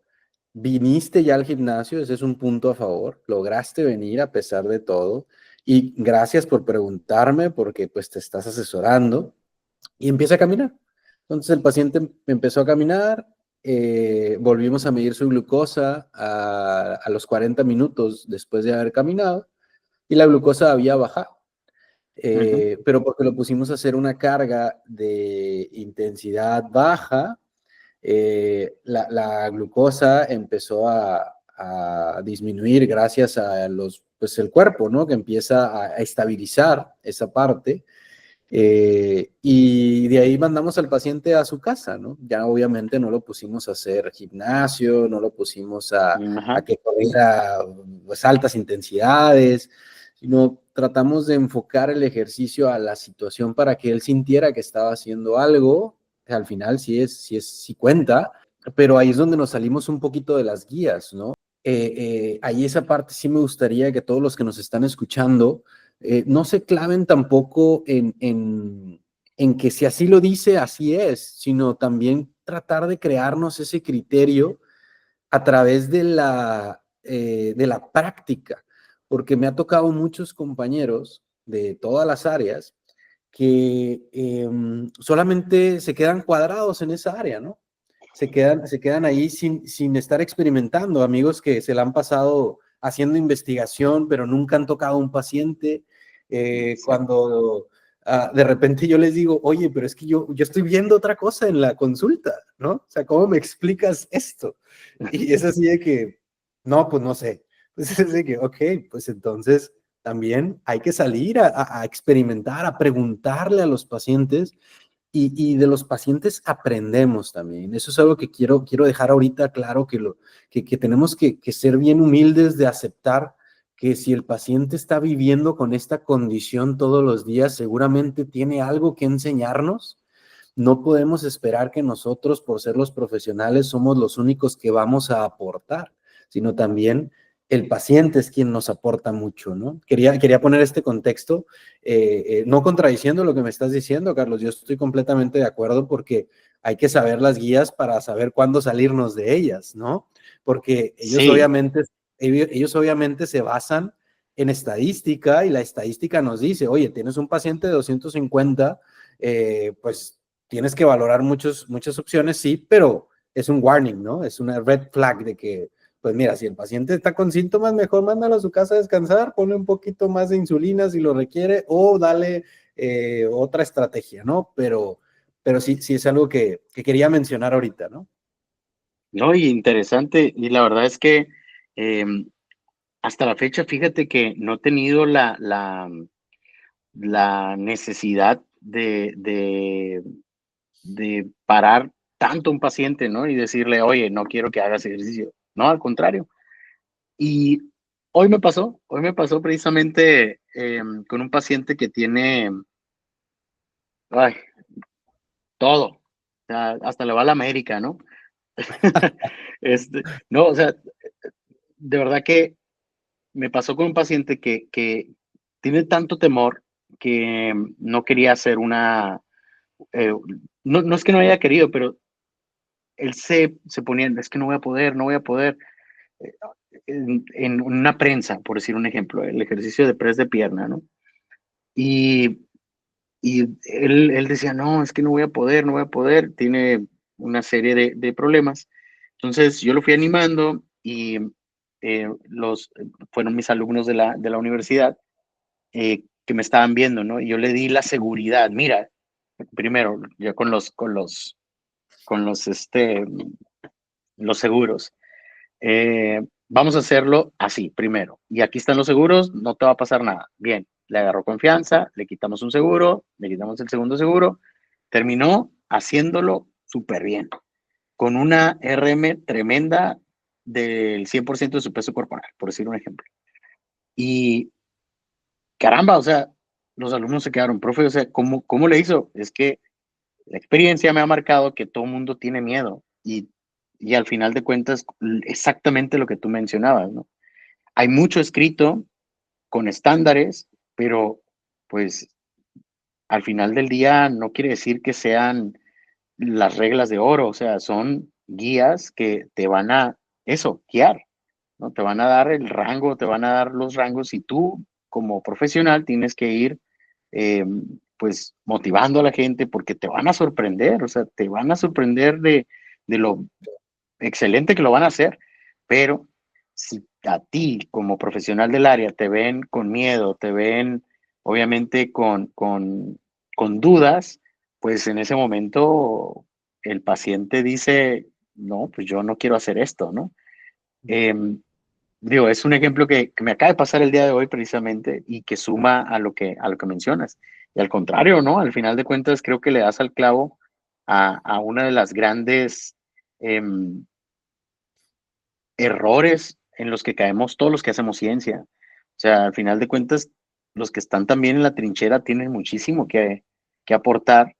viniste ya al gimnasio, ese es un punto a favor, lograste venir a pesar de todo y gracias por preguntarme porque pues te estás asesorando y empieza a caminar. Entonces el paciente empezó a caminar, volvimos a medir su glucosa a los 40 minutos después de haber caminado y la glucosa había bajado. Ujú. Pero porque lo pusimos a hacer una carga de intensidad baja, la glucosa empezó a disminuir gracias a pues el cuerpo, ¿no? Que empieza a estabilizar esa parte. Y de ahí mandamos al paciente a su casa, ¿no? Ya obviamente no lo pusimos a hacer gimnasio, no lo pusimos a Ajá. que corriera pues, altas intensidades, sino tratamos de enfocar el ejercicio a la situación para que él sintiera que estaba haciendo algo, que al final sí cuenta, pero ahí es donde nos salimos un poquito de las guías, ¿no? Ahí esa parte sí me gustaría que todos los que nos están escuchando no se claven tampoco en que si así lo dice, así es, sino también tratar de crearnos ese criterio a través de la práctica, porque me ha tocado muchos compañeros de todas las áreas que solamente se quedan cuadrados en esa área, ¿no? Se quedan ahí sin estar experimentando, amigos que se la han pasado haciendo investigación, pero nunca han tocado un paciente. Exacto. Cuando de repente yo les digo, oye, pero es que yo estoy viendo otra cosa en la consulta, ¿no? O sea, ¿cómo me explicas esto? Y es así de que, no, pues no sé. Pues es de que, ok, pues entonces también hay que salir a experimentar, a preguntarle a los pacientes y de los pacientes aprendemos también. Eso es algo que quiero dejar ahorita claro, que tenemos que ser bien humildes de aceptar que si el paciente está viviendo con esta condición todos los días, seguramente tiene algo que enseñarnos. No podemos esperar que nosotros, por ser los profesionales, somos los únicos que vamos a aportar, sino también el paciente es quien nos aporta mucho, ¿no? Quería poner este contexto, no contradiciendo lo que me estás diciendo, Carlos, yo estoy completamente de acuerdo porque hay que saber las guías para saber cuándo salirnos de ellas, ¿no? Porque Sí, ellos obviamente se basan en estadística y la estadística nos dice, oye, tienes un paciente de 250, pues tienes que valorar muchas opciones, sí, pero es un warning, ¿no? Es una red flag de que, pues mira, si el paciente está con síntomas, mejor mándalo a su casa a descansar, ponle un poquito más de insulina si lo requiere o dale otra estrategia, ¿no? Pero sí es algo que quería mencionar ahorita, ¿no? no, y interesante. Y la verdad es que em, hasta la fecha, fíjate que no he tenido la necesidad de parar tanto a un paciente, ¿no? Y decirle, oye, no quiero que hagas ejercicio. No, al contrario. Y hoy me pasó precisamente. con un paciente que tiene ay, todo, o sea, hasta le va a la América, ¿no? No, o sea, de verdad que me pasó con un paciente que tiene tanto temor que no quería hacer eh, no es que no haya querido, pero él se ponía, es que no voy a poder, no voy a poder. eh, en una prensa, por decir un ejemplo, el ejercicio de press de pierna, ¿no? Y, y él decía, no, es que no voy a poder, no voy a poder, tiene una serie de problemas. Entonces yo lo fui animando y fueron mis alumnos de la universidad que me estaban viendo, ¿no? Y yo le di la seguridad, mira, primero, ya con los seguros. Vamos a hacerlo así, primero. Y aquí están los seguros, no te va a pasar nada. Bien, le agarró confianza, le quitamos un seguro, le quitamos el segundo seguro, terminó haciéndolo súper bien, con una RM tremenda del 100% de su peso corporal, por decir un ejemplo. Y caramba, o sea, los alumnos se quedaron, profe, o sea, ¿cómo le hizo? Es que la experiencia me ha marcado que todo el mundo tiene miedo y al final de cuentas, exactamente lo que tú mencionabas, ¿no? Hay mucho escrito con estándares, pero pues al final del día no quiere decir que sean las reglas de oro, o sea, son guías que te van a, eso, guiar, ¿no? Te van a dar el rango, te van a dar los rangos y tú como profesional tienes que ir eh, pues motivando a la gente porque te van a sorprender, o sea, te van a sorprender de lo excelente que lo van a hacer, pero si a ti como profesional del área te ven con miedo, te ven obviamente con dudas, pues en ese momento el paciente dice, no, pues yo no quiero hacer esto, ¿no? Eh, Digo, es un ejemplo que me acaba de pasar el día de hoy precisamente y que suma a lo que mencionas. Y al contrario, ¿no? Al final de cuentas, creo que le das al clavo a una de las grandes em, errores en los que caemos todos los que hacemos ciencia. O sea, al final de cuentas, los que están también en la trinchera tienen muchísimo que aportar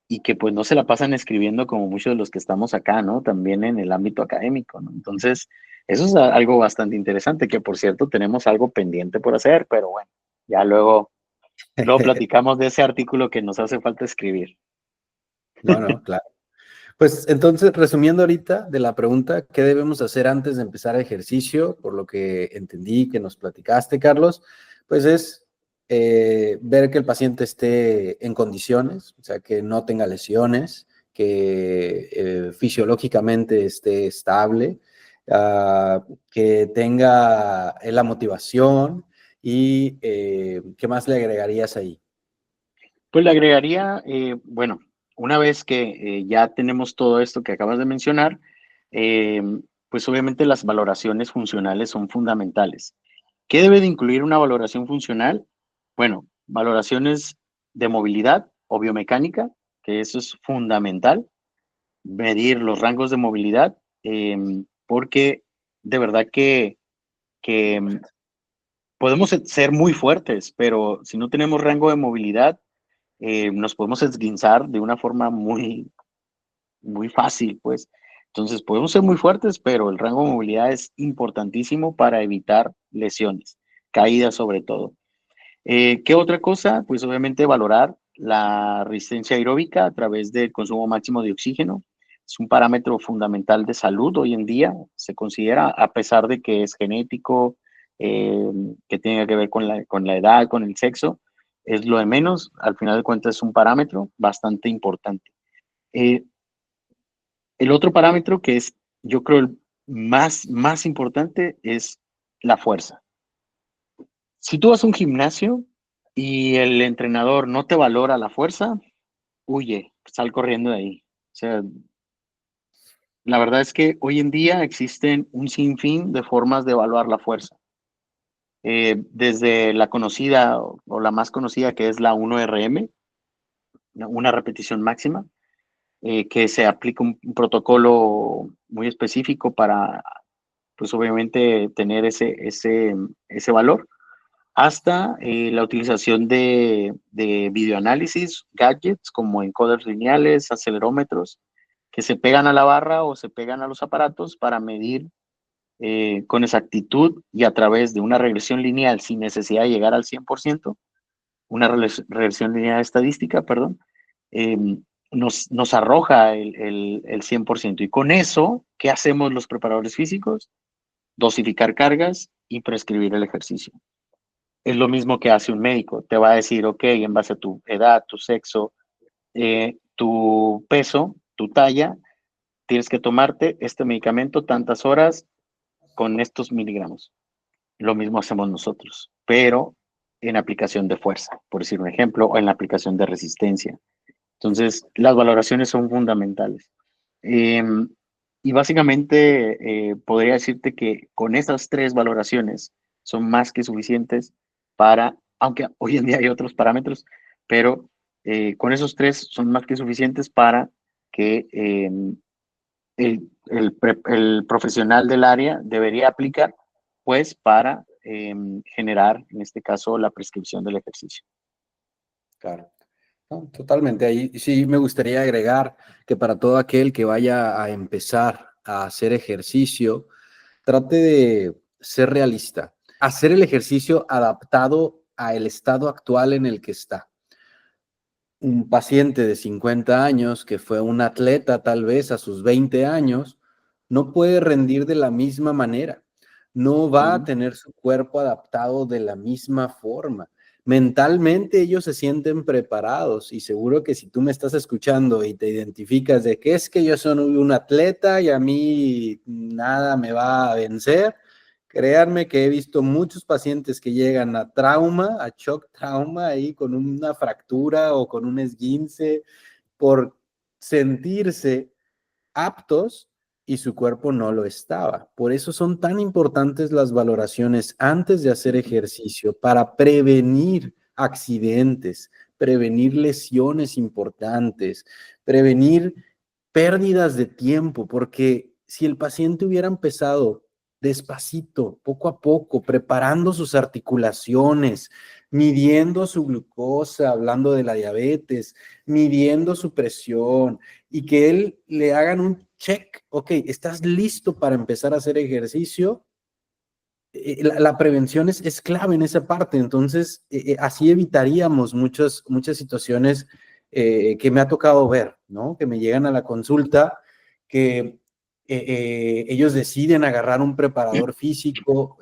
y que pues no se la pasan escribiendo como muchos de los que estamos acá, ¿no? También en el ámbito académico, ¿no? Entonces, eso es algo bastante interesante, que por cierto tenemos algo pendiente por hacer, pero bueno, ya luego platicamos de ese artículo que nos hace falta escribir. No, no, claro. Pues entonces, resumiendo ahorita de la pregunta, ¿qué debemos hacer antes de empezar el ejercicio? Por lo que entendí que nos platicaste, Carlos, pues es ver que el paciente esté en condiciones, o sea, que no tenga lesiones, que fisiológicamente esté estable, que tenga la motivación y ¿qué más le agregarías ahí? Pues le agregaría, bueno, una vez que ya tenemos todo esto que acabas de mencionar, eh, pues obviamente las valoraciones funcionales son fundamentales. ¿Qué debe de incluir una valoración funcional? Bueno, valoraciones de movilidad o biomecánica, que eso es fundamental, medir los rangos de movilidad, porque de verdad que podemos ser muy fuertes, pero si no tenemos rango de movilidad, nos podemos esguinzar de una forma muy, muy fácil, pues. Entonces, podemos ser muy fuertes, pero el rango de movilidad es importantísimo para evitar lesiones, caídas sobre todo. ¿Qué otra cosa? Pues obviamente valorar la resistencia aeróbica a través del consumo máximo de oxígeno. Es un parámetro fundamental de salud hoy en día, se considera, a pesar de que es genético, eh, que tiene que ver con la edad, con el sexo, es lo de menos. Al final de cuentas es un parámetro bastante importante. Eh, el otro parámetro que es, yo creo, el más importante es la fuerza. Si tú vas a un gimnasio y el entrenador no te valora la fuerza, huye, sal corriendo de ahí. O sea, la verdad es que hoy en día existen un sinfín de formas de evaluar la fuerza. Desde la conocida o la más conocida que es la 1RM, una repetición máxima, que se aplica un protocolo muy específico para, pues obviamente, tener ese valor. hasta la utilización de videoanálisis, gadgets como encoders lineales, acelerómetros, que se pegan a la barra o se pegan a los aparatos para medir con exactitud y a través de una regresión lineal sin necesidad de llegar al 100%, una regresión lineal estadística, perdón, eh, nos arroja el 100%. Y con eso, ¿qué hacemos los preparadores físicos? Dosificar cargas y prescribir el ejercicio. Es lo mismo que hace un médico. Te va a decir, ok, en base a tu edad, tu sexo, tu peso, tu talla, tienes que tomarte este medicamento tantas horas con estos miligramos. Lo mismo hacemos nosotros, pero en aplicación de fuerza, por decir un ejemplo, o en la aplicación de resistencia. Entonces, las valoraciones son fundamentales. Y básicamente podría decirte que con esas tres valoraciones son más que suficientes para, aunque hoy en día hay otros parámetros, pero con esos tres son más que suficientes para que el profesional del área debería aplicar, pues, para generar, en este caso, la prescripción del ejercicio. Claro. No, totalmente. Ahí sí me gustaría agregar que para todo aquel que vaya a empezar a hacer ejercicio, trate de ser realista. Hacer el ejercicio adaptado al estado actual en el que está. Un paciente de 50 años que fue un atleta tal vez a sus 20 años, no puede rendir de la misma manera, no va a tener su cuerpo adaptado de la misma forma. Mentalmente ellos se sienten preparados y seguro que si tú me estás escuchando y te identificas de que es que yo soy un atleta y a mí nada me va a vencer, créanme que he visto muchos pacientes que llegan a trauma, a shock trauma, ahí con una fractura o con un esguince, por sentirse aptos y su cuerpo no lo estaba. Por eso son tan importantes las valoraciones antes de hacer ejercicio, para prevenir accidentes, prevenir lesiones importantes, prevenir pérdidas de tiempo, porque si el paciente hubiera empezado despacito, poco a poco, preparando sus articulaciones, midiendo su glucosa, hablando de la diabetes, midiendo su presión, y que él le hagan un check, ok, ¿estás listo para empezar a hacer ejercicio? La prevención es clave en esa parte, entonces así evitaríamos muchas situaciones que me ha tocado ver, ¿no? Que me llegan a la consulta, que ellos deciden agarrar un preparador físico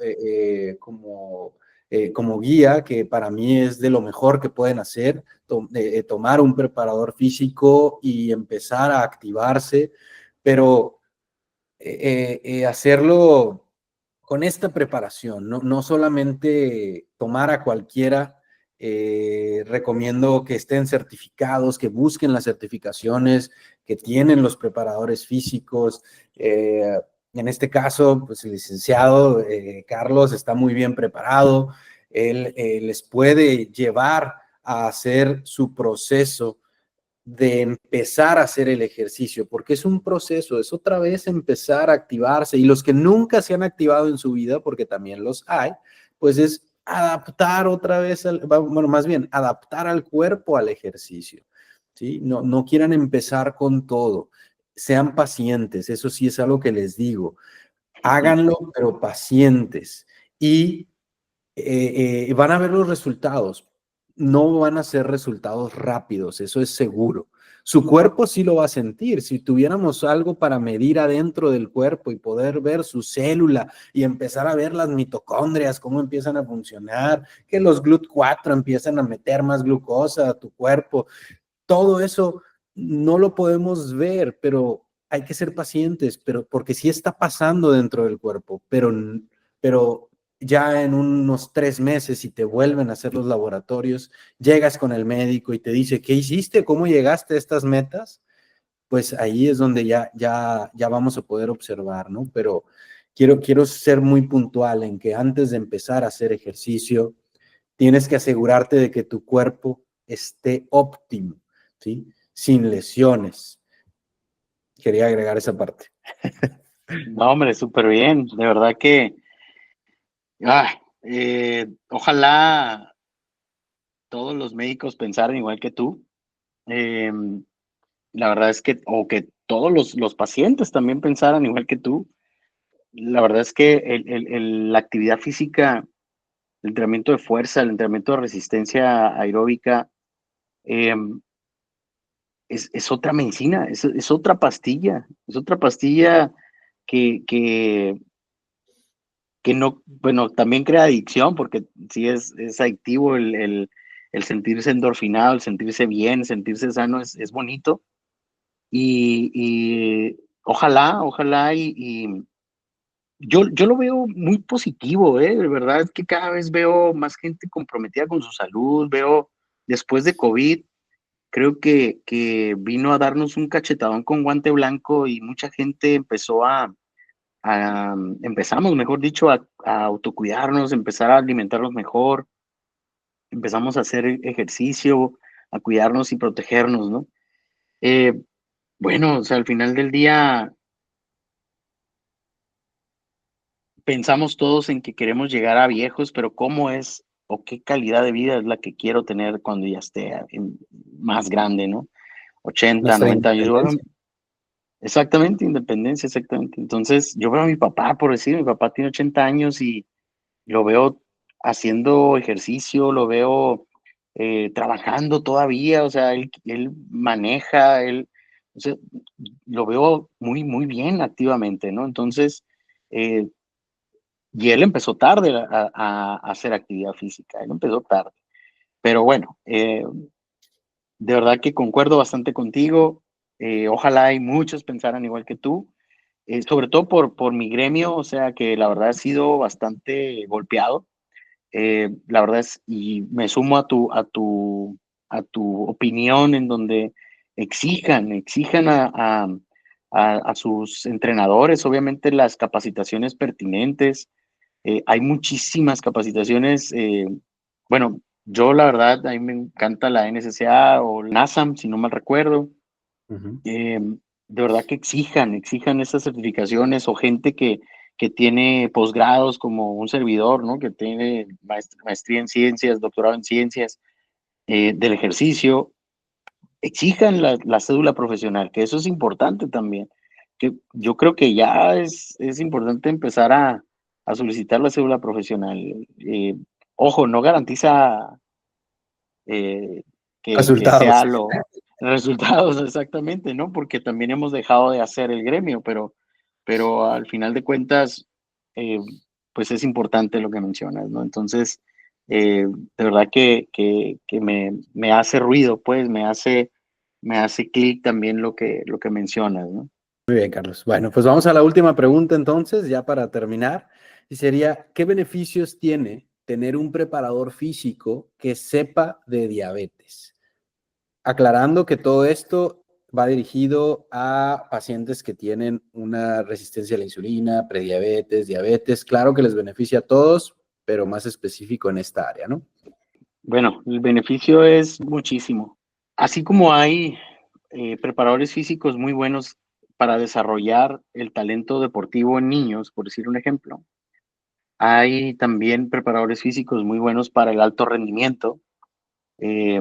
como guía, que para mí es de lo mejor que pueden hacer, tomar un preparador físico y empezar a activarse, pero hacerlo con esta preparación, no solamente tomar a cualquiera. Recomiendo que estén certificados, que busquen las certificaciones que tienen los preparadores físicos. En este caso, pues el licenciado Carlos está muy bien preparado. Él les puede llevar a hacer su proceso de empezar a hacer el ejercicio, porque es un proceso, es otra vez empezar a activarse, y los que nunca se han activado en su vida, porque también los hay, pues es adaptar otra vez, bueno, más bien, adaptar al cuerpo al ejercicio, ¿sí? No quieran empezar con todo, sean pacientes, eso sí es algo que les digo, háganlo, pero pacientes, y van a ver los resultados. No van a ser resultados rápidos, eso es seguro. Su cuerpo sí lo va a sentir. Si tuviéramos algo para medir adentro del cuerpo y poder ver su célula y empezar a ver las mitocondrias, cómo empiezan a funcionar, que los GLUT4 empiezan a meter más glucosa a tu cuerpo, todo eso no lo podemos ver, pero hay que ser pacientes, pero porque sí está pasando dentro del cuerpo, pero ya en unos 3 meses, si te vuelven a hacer los laboratorios, llegas con el médico y te dice, ¿qué hiciste? ¿Cómo llegaste a estas metas? Pues ahí es donde ya vamos a poder observar, ¿no? Pero quiero ser muy puntual en que antes de empezar a hacer ejercicio, tienes que asegurarte de que tu cuerpo esté óptimo, ¿sí? Sin lesiones. Quería agregar esa parte. No, hombre, súper bien. De verdad que Ojalá todos los médicos pensaran igual que tú. Eh, la verdad es que, o que todos los pacientes también pensaran igual que tú. La verdad es que la actividad física, el entrenamiento de fuerza, el entrenamiento de resistencia aeróbica, eh, es otra medicina, es otra pastilla que, que, que no, bueno, también crea adicción, porque sí es adictivo el sentirse endorfinado, el sentirse bien, sentirse sano, es bonito. Y ojalá, y yo lo veo muy positivo, ¿eh? De verdad es que cada vez veo más gente comprometida con su salud, veo después de COVID, creo que vino a darnos un cachetadón con guante blanco y mucha gente empezó empezamos, mejor dicho, a autocuidarnos, empezar a alimentarnos mejor, empezamos a hacer ejercicio, a cuidarnos y protegernos, ¿no? Eh, bueno, o sea, al final del día pensamos todos en que queremos llegar a viejos, pero ¿cómo es o qué calidad de vida es la que quiero tener cuando ya esté más grande, ¿no? 80, Nuestra 90 años. Bueno, independencia. exactamente, independencia, exactamente. Entonces, yo veo a mi papá, por decir, mi papá tiene 80 años y lo veo haciendo ejercicio, lo veo trabajando todavía, o sea, él maneja, o sea, lo veo muy, muy bien activamente, ¿no? Entonces, eh, y él empezó tarde a hacer actividad física, él empezó tarde. Pero bueno, de verdad que concuerdo bastante contigo. Ojalá hay muchos pensaran igual que tú, sobre todo por mi gremio, o sea que la verdad ha sido bastante golpeado. La verdad es, y me sumo a tu opinión en donde exijan a sus entrenadores, obviamente las capacitaciones pertinentes. Hay muchísimas capacitaciones. Bueno, yo la verdad, a mí me encanta la NSCA o la NASAM, si no mal recuerdo. Ujú. De verdad que exijan esas certificaciones o gente que tiene posgrados como un servidor, ¿no? Que tiene maestría en ciencias, doctorado en ciencias del ejercicio, exijan la cédula profesional, que eso es importante también. Que yo creo que ya es importante empezar a solicitar la cédula profesional. Ojo, no garantiza eh, que sea Resultados. resultados exactamente, ¿no? Porque también hemos dejado de hacer el gremio, pero al final de cuentas, eh, pues es importante lo que mencionas, ¿no? Entonces, de verdad que me hace ruido, pues me hace clic también lo que mencionas, ¿no? Muy bien, Carlos. Bueno, pues vamos a la última pregunta entonces, ya para terminar. Y sería, ¿qué beneficios tiene tener un preparador físico que sepa de diabetes? Aclarando que todo esto va dirigido a pacientes que tienen una resistencia a la insulina, prediabetes, diabetes. Claro que les beneficia a todos, pero más específico en esta área, ¿no? Bueno, el beneficio es muchísimo. Así como hay preparadores físicos muy buenos para desarrollar el talento deportivo en niños, por decir un ejemplo, hay también preparadores físicos muy buenos para el alto rendimiento, eh,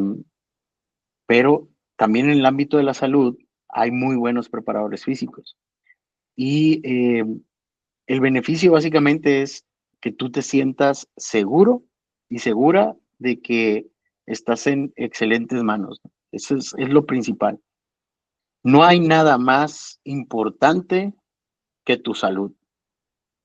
pero también en el ámbito de la salud hay muy buenos preparadores físicos. Y el beneficio básicamente es que tú te sientas seguro y segura de que estás en excelentes manos, ¿no? Eso es lo principal. No hay nada más importante que tu salud,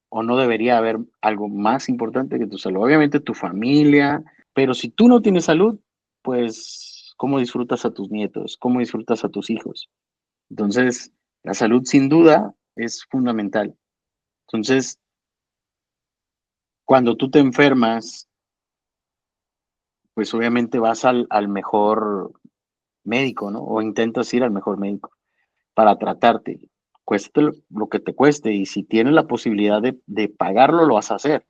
o no debería haber algo más importante que tu salud. Obviamente tu familia, pero si tú no tienes salud, pues, ¿cómo disfrutas a tus nietos? ¿Cómo disfrutas a tus hijos? Entonces, la salud sin duda es fundamental. Entonces, cuando tú te enfermas, pues obviamente vas al mejor médico, ¿no? O intentas ir al mejor médico para tratarte, cueste lo que te cueste, y si tienes la posibilidad de pagarlo, lo vas a hacer.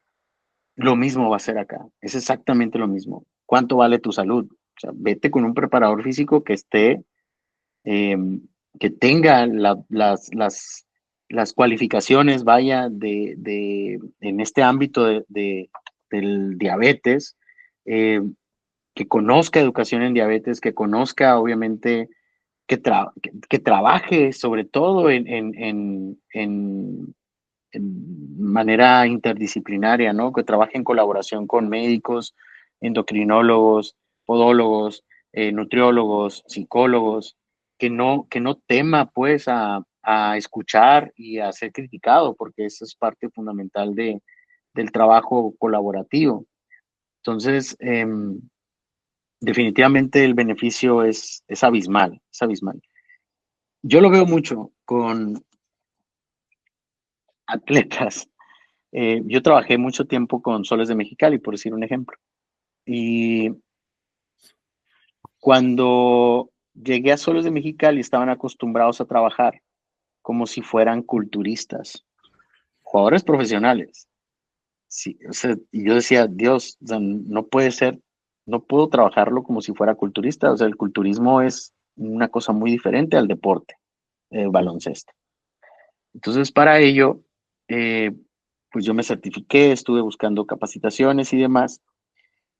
Lo mismo va a ser acá, es exactamente lo mismo. ¿Cuánto vale tu salud? O sea, vete con un preparador físico que esté, eh, que tenga las cualificaciones, vaya, en este ámbito del diabetes, que conozca educación en diabetes, que conozca obviamente, que trabaje sobre todo en manera interdisciplinaria, ¿no? Que trabaje en colaboración con médicos, endocrinólogos, podólogos, nutriólogos, psicólogos, que no tema pues a escuchar y a ser criticado, porque eso es parte fundamental del trabajo colaborativo. Entonces, definitivamente el beneficio es abismal, es abismal. Yo lo veo mucho con atletas. Yo trabajé mucho tiempo con Soles de Mexicali, por decir un ejemplo. Y cuando llegué a Soles de Mexicali, estaban acostumbrados a trabajar como si fueran culturistas, jugadores profesionales. Sí, o sea, y yo decía, Dios, o sea, no puede ser, no puedo trabajarlo como si fuera culturista. O sea, el culturismo es una cosa muy diferente al deporte, baloncesto. Entonces, para ello, eh, pues yo me certifiqué, estuve buscando capacitaciones y demás,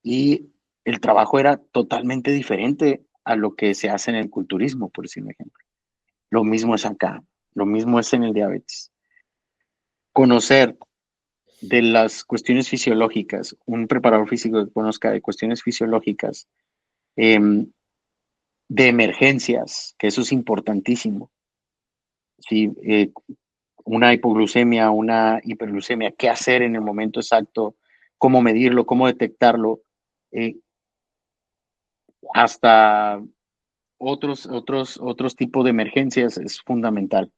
y el trabajo era totalmente diferente a lo que se hace en el culturismo, por decir un ejemplo. Lo mismo es acá, lo mismo es en el diabetes. Conocer de las cuestiones fisiológicas, un preparador físico que conozca de cuestiones fisiológicas, eh, de emergencias, que eso es importantísimo. ¿Sí? Una hipoglucemia, una hiperglucemia, qué hacer en el momento exacto, cómo medirlo, cómo detectarlo, eh, hasta otros tipos de emergencias es fundamental.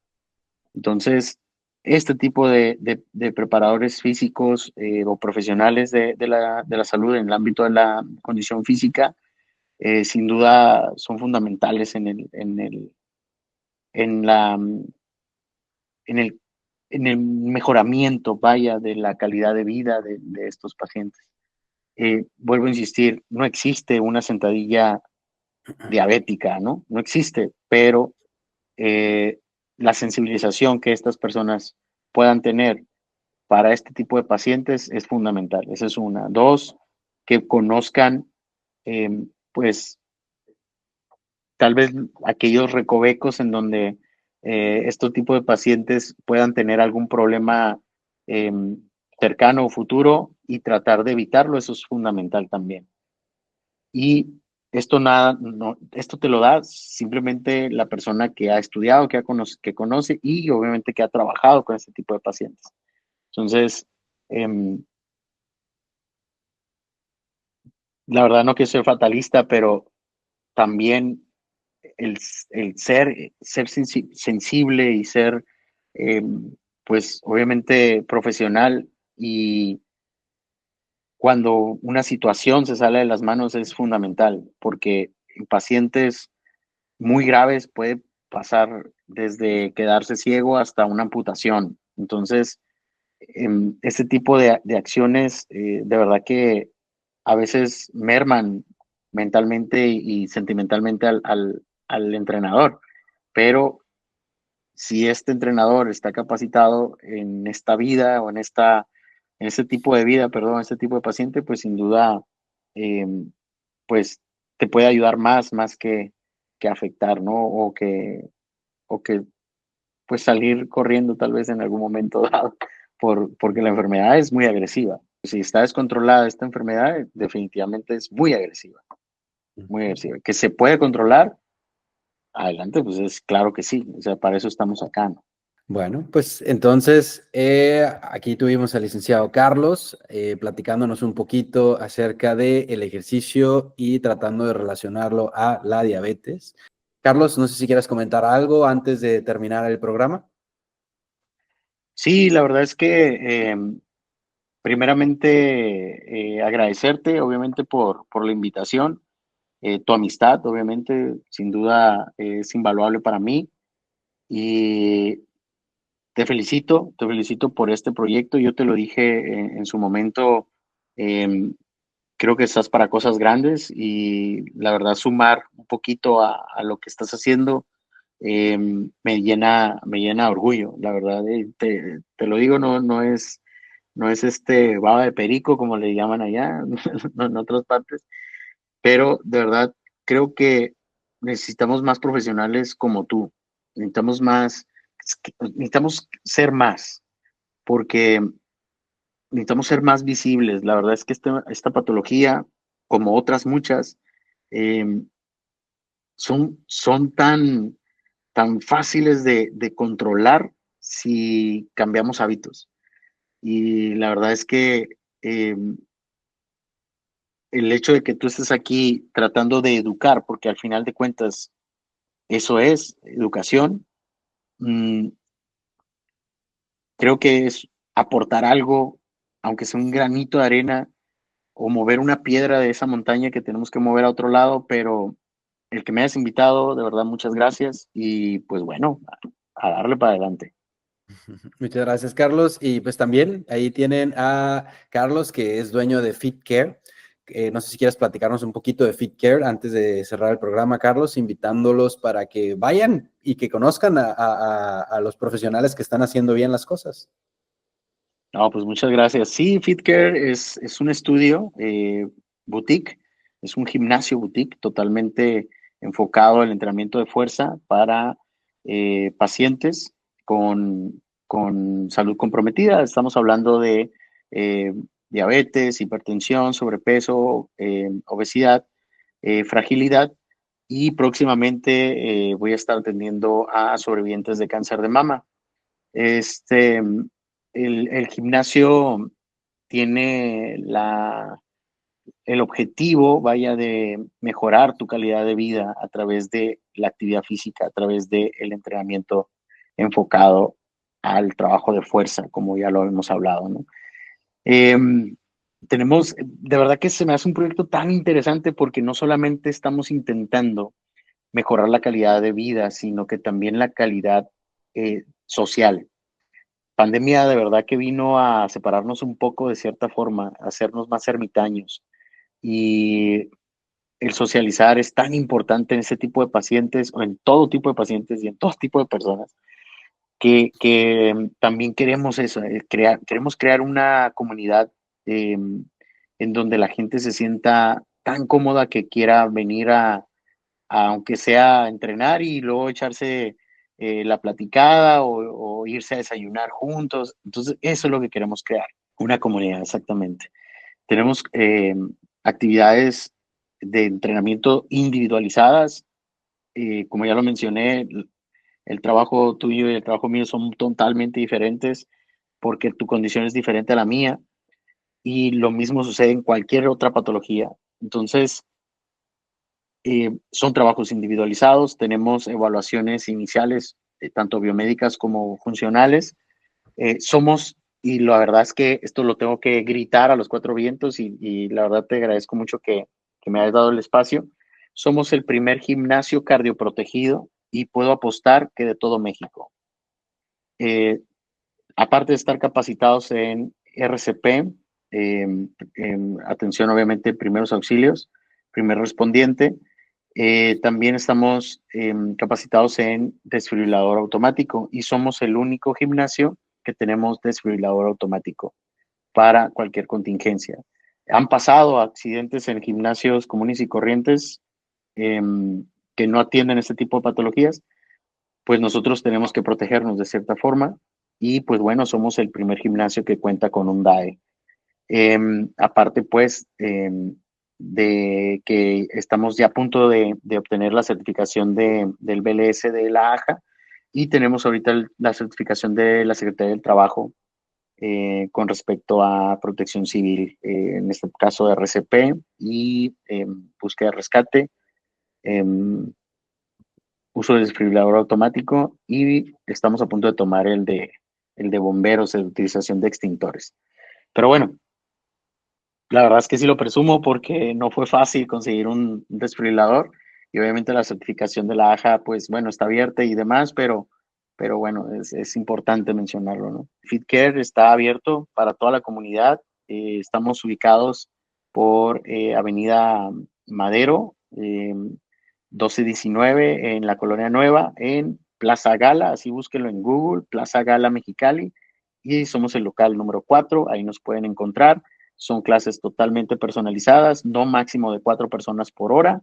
Entonces, este tipo de preparadores físicos o profesionales de la salud en el ámbito de la condición física, sin duda son fundamentales en la, en el, en el mejoramiento, vaya, de la calidad de vida de estos pacientes. Vuelvo a insistir, no existe una sentadilla diabética, ¿no? No existe, pero eh, la sensibilización que estas personas puedan tener para este tipo de pacientes es fundamental. Esa es una. Dos, que conozcan, eh, pues, tal vez aquellos recovecos en donde estos tipos de pacientes puedan tener algún problema eh, cercano o futuro y tratar de evitarlo, eso es fundamental también. Y esto nada, no, esto te lo da simplemente la persona que ha estudiado, que conoce y obviamente que ha trabajado con este tipo de pacientes. Entonces, la verdad no quiero ser fatalista, pero también el ser sensible y ser, eh, pues obviamente profesional, y cuando una situación se sale de las manos es fundamental, porque en pacientes muy graves puede pasar desde quedarse ciego hasta una amputación. Entonces, este tipo de acciones, de verdad que a veces merman mentalmente y sentimentalmente al entrenador, pero si este entrenador está capacitado en esta vida o en este tipo de vida, perdón, este tipo de paciente, pues sin duda, eh, pues te puede ayudar más que afectar, ¿no? O que pues salir corriendo tal vez en algún momento dado, porque la enfermedad es muy agresiva. Si está descontrolada esta enfermedad, definitivamente es muy agresiva. Que se puede controlar, adelante, pues es claro que sí, o sea, para eso estamos acá, ¿no? Bueno, pues entonces aquí tuvimos al licenciado Carlos platicándonos un poquito acerca del ejercicio y tratando de relacionarlo a la diabetes. Carlos, no sé si quieras comentar algo antes de terminar el programa. Sí, la verdad es que primeramente agradecerte, obviamente, por la invitación, tu amistad, obviamente, sin duda es invaluable para mí, y te felicito por este proyecto. Yo te lo dije en su momento, em, creo que estás para cosas grandes y la verdad sumar un poquito a lo que estás haciendo me llena de orgullo, la verdad. Te lo digo, no es no es baba de perico como le llaman allá no, en otras partes, pero de verdad creo que necesitamos más profesionales como tú, necesitamos más, necesitamos ser más, porque necesitamos ser más visibles. La verdad es que esta patología, como otras muchas, eh, son tan fáciles de controlar si cambiamos hábitos. Y la verdad es que eh, el hecho de que tú estés aquí tratando de educar, porque al final de cuentas eso es educación, mm, creo que es aportar algo, aunque sea un granito de arena, o mover una piedra de esa montaña que tenemos que mover a otro lado, pero el que me hayas invitado, de verdad, muchas gracias y pues bueno, a darle para adelante. Muchas gracias, Carlos. Y pues también ahí tienen a Carlos, que es dueño de Fit Care. No sé si quieres platicarnos un poquito de Fit Care antes de cerrar el programa, Carlos, invitándolos para que vayan y que conozcan a los profesionales que están haciendo bien las cosas. No, pues muchas gracias. Sí, FitCare es un estudio boutique, es un gimnasio boutique totalmente enfocado al entrenamiento de fuerza para pacientes con salud comprometida. Estamos hablando de eh, diabetes, hipertensión, sobrepeso, obesidad, fragilidad y próximamente voy a estar atendiendo a sobrevivientes de cáncer de mama. Este, el gimnasio tiene el objetivo, vaya, de mejorar tu calidad de vida a través de la actividad física, a través del entrenamiento enfocado al trabajo de fuerza, como ya lo hemos hablado, ¿no? Tenemos, de verdad que se me hace un proyecto tan interesante porque no solamente estamos intentando mejorar la calidad de vida, sino que también la calidad social. Pandemia de verdad que vino a separarnos un poco de cierta forma, a hacernos más ermitaños. Y el socializar es tan importante en ese tipo de pacientes o en todo tipo de pacientes y en todo tipo de personas que también queremos eso, queremos crear una comunidad en donde la gente se sienta tan cómoda que quiera venir aunque sea a entrenar y luego echarse la platicada o irse a desayunar juntos. Entonces, eso es lo que queremos crear, una comunidad, exactamente. Tenemos actividades de entrenamiento individualizadas. Como ya lo mencioné, el trabajo tuyo y el trabajo mío son totalmente diferentes porque tu condición es diferente a la mía y lo mismo sucede en cualquier otra patología. Entonces, son trabajos individualizados, tenemos evaluaciones iniciales, tanto biomédicas como funcionales. Somos, y la verdad es que esto lo tengo que gritar a los cuatro vientos y la verdad te agradezco mucho que me hayas dado el espacio. Somos el primer gimnasio cardioprotegido y puedo apostar que de todo México. Eh, Aparte de estar capacitados en RCP, en atención obviamente, primeros auxilios, primer respondiente, también estamos capacitados en desfibrilador automático y somos el único gimnasio que tenemos desfibrilador automático para cualquier contingencia. Han pasado accidentes en gimnasios comunes y corrientes eh, que no atienden este tipo de patologías, pues nosotros tenemos que protegernos de cierta forma y pues bueno, somos el primer gimnasio que cuenta con un DAE. Aparte pues de que estamos ya a punto de obtener la certificación del BLS de la AJA y tenemos ahorita la certificación de la Secretaría del Trabajo con respecto a protección civil, en este caso de RCP y búsqueda de rescate. Uso de desfibrilador automático y estamos a punto de tomar el de bomberos, de utilización de extintores. Pero bueno, la verdad es que sí lo presumo porque no fue fácil conseguir un desfibrilador y obviamente la certificación de la AJA, pues bueno, está abierta y demás, pero bueno, es importante mencionarlo, ¿no? FitCare está abierto para toda la comunidad. Estamos ubicados por Avenida Madero, 1219 en la Colonia Nueva, en Plaza Gala, así búsquenlo en Google, Plaza Gala Mexicali, y somos el local número 4, ahí nos pueden encontrar. Son clases totalmente personalizadas, no máximo de 4 personas por hora.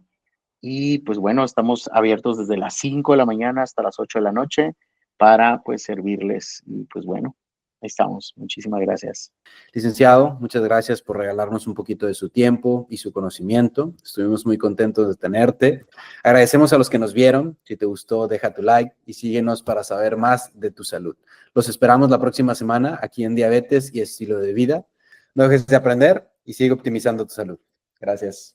Y pues bueno, estamos abiertos desde las 5 de la mañana hasta las 8 de la noche para pues servirles. Y pues bueno, ahí estamos. Muchísimas gracias. Licenciado, muchas gracias por regalarnos un poquito de su tiempo y su conocimiento. Estuvimos muy contentos de tenerte. Agradecemos a los que nos vieron. Si te gustó, deja tu like y síguenos para saber más de tu salud. Los esperamos la próxima semana aquí en Diabetes y Estilo de Vida. No dejes de aprender y sigue optimizando tu salud. Gracias.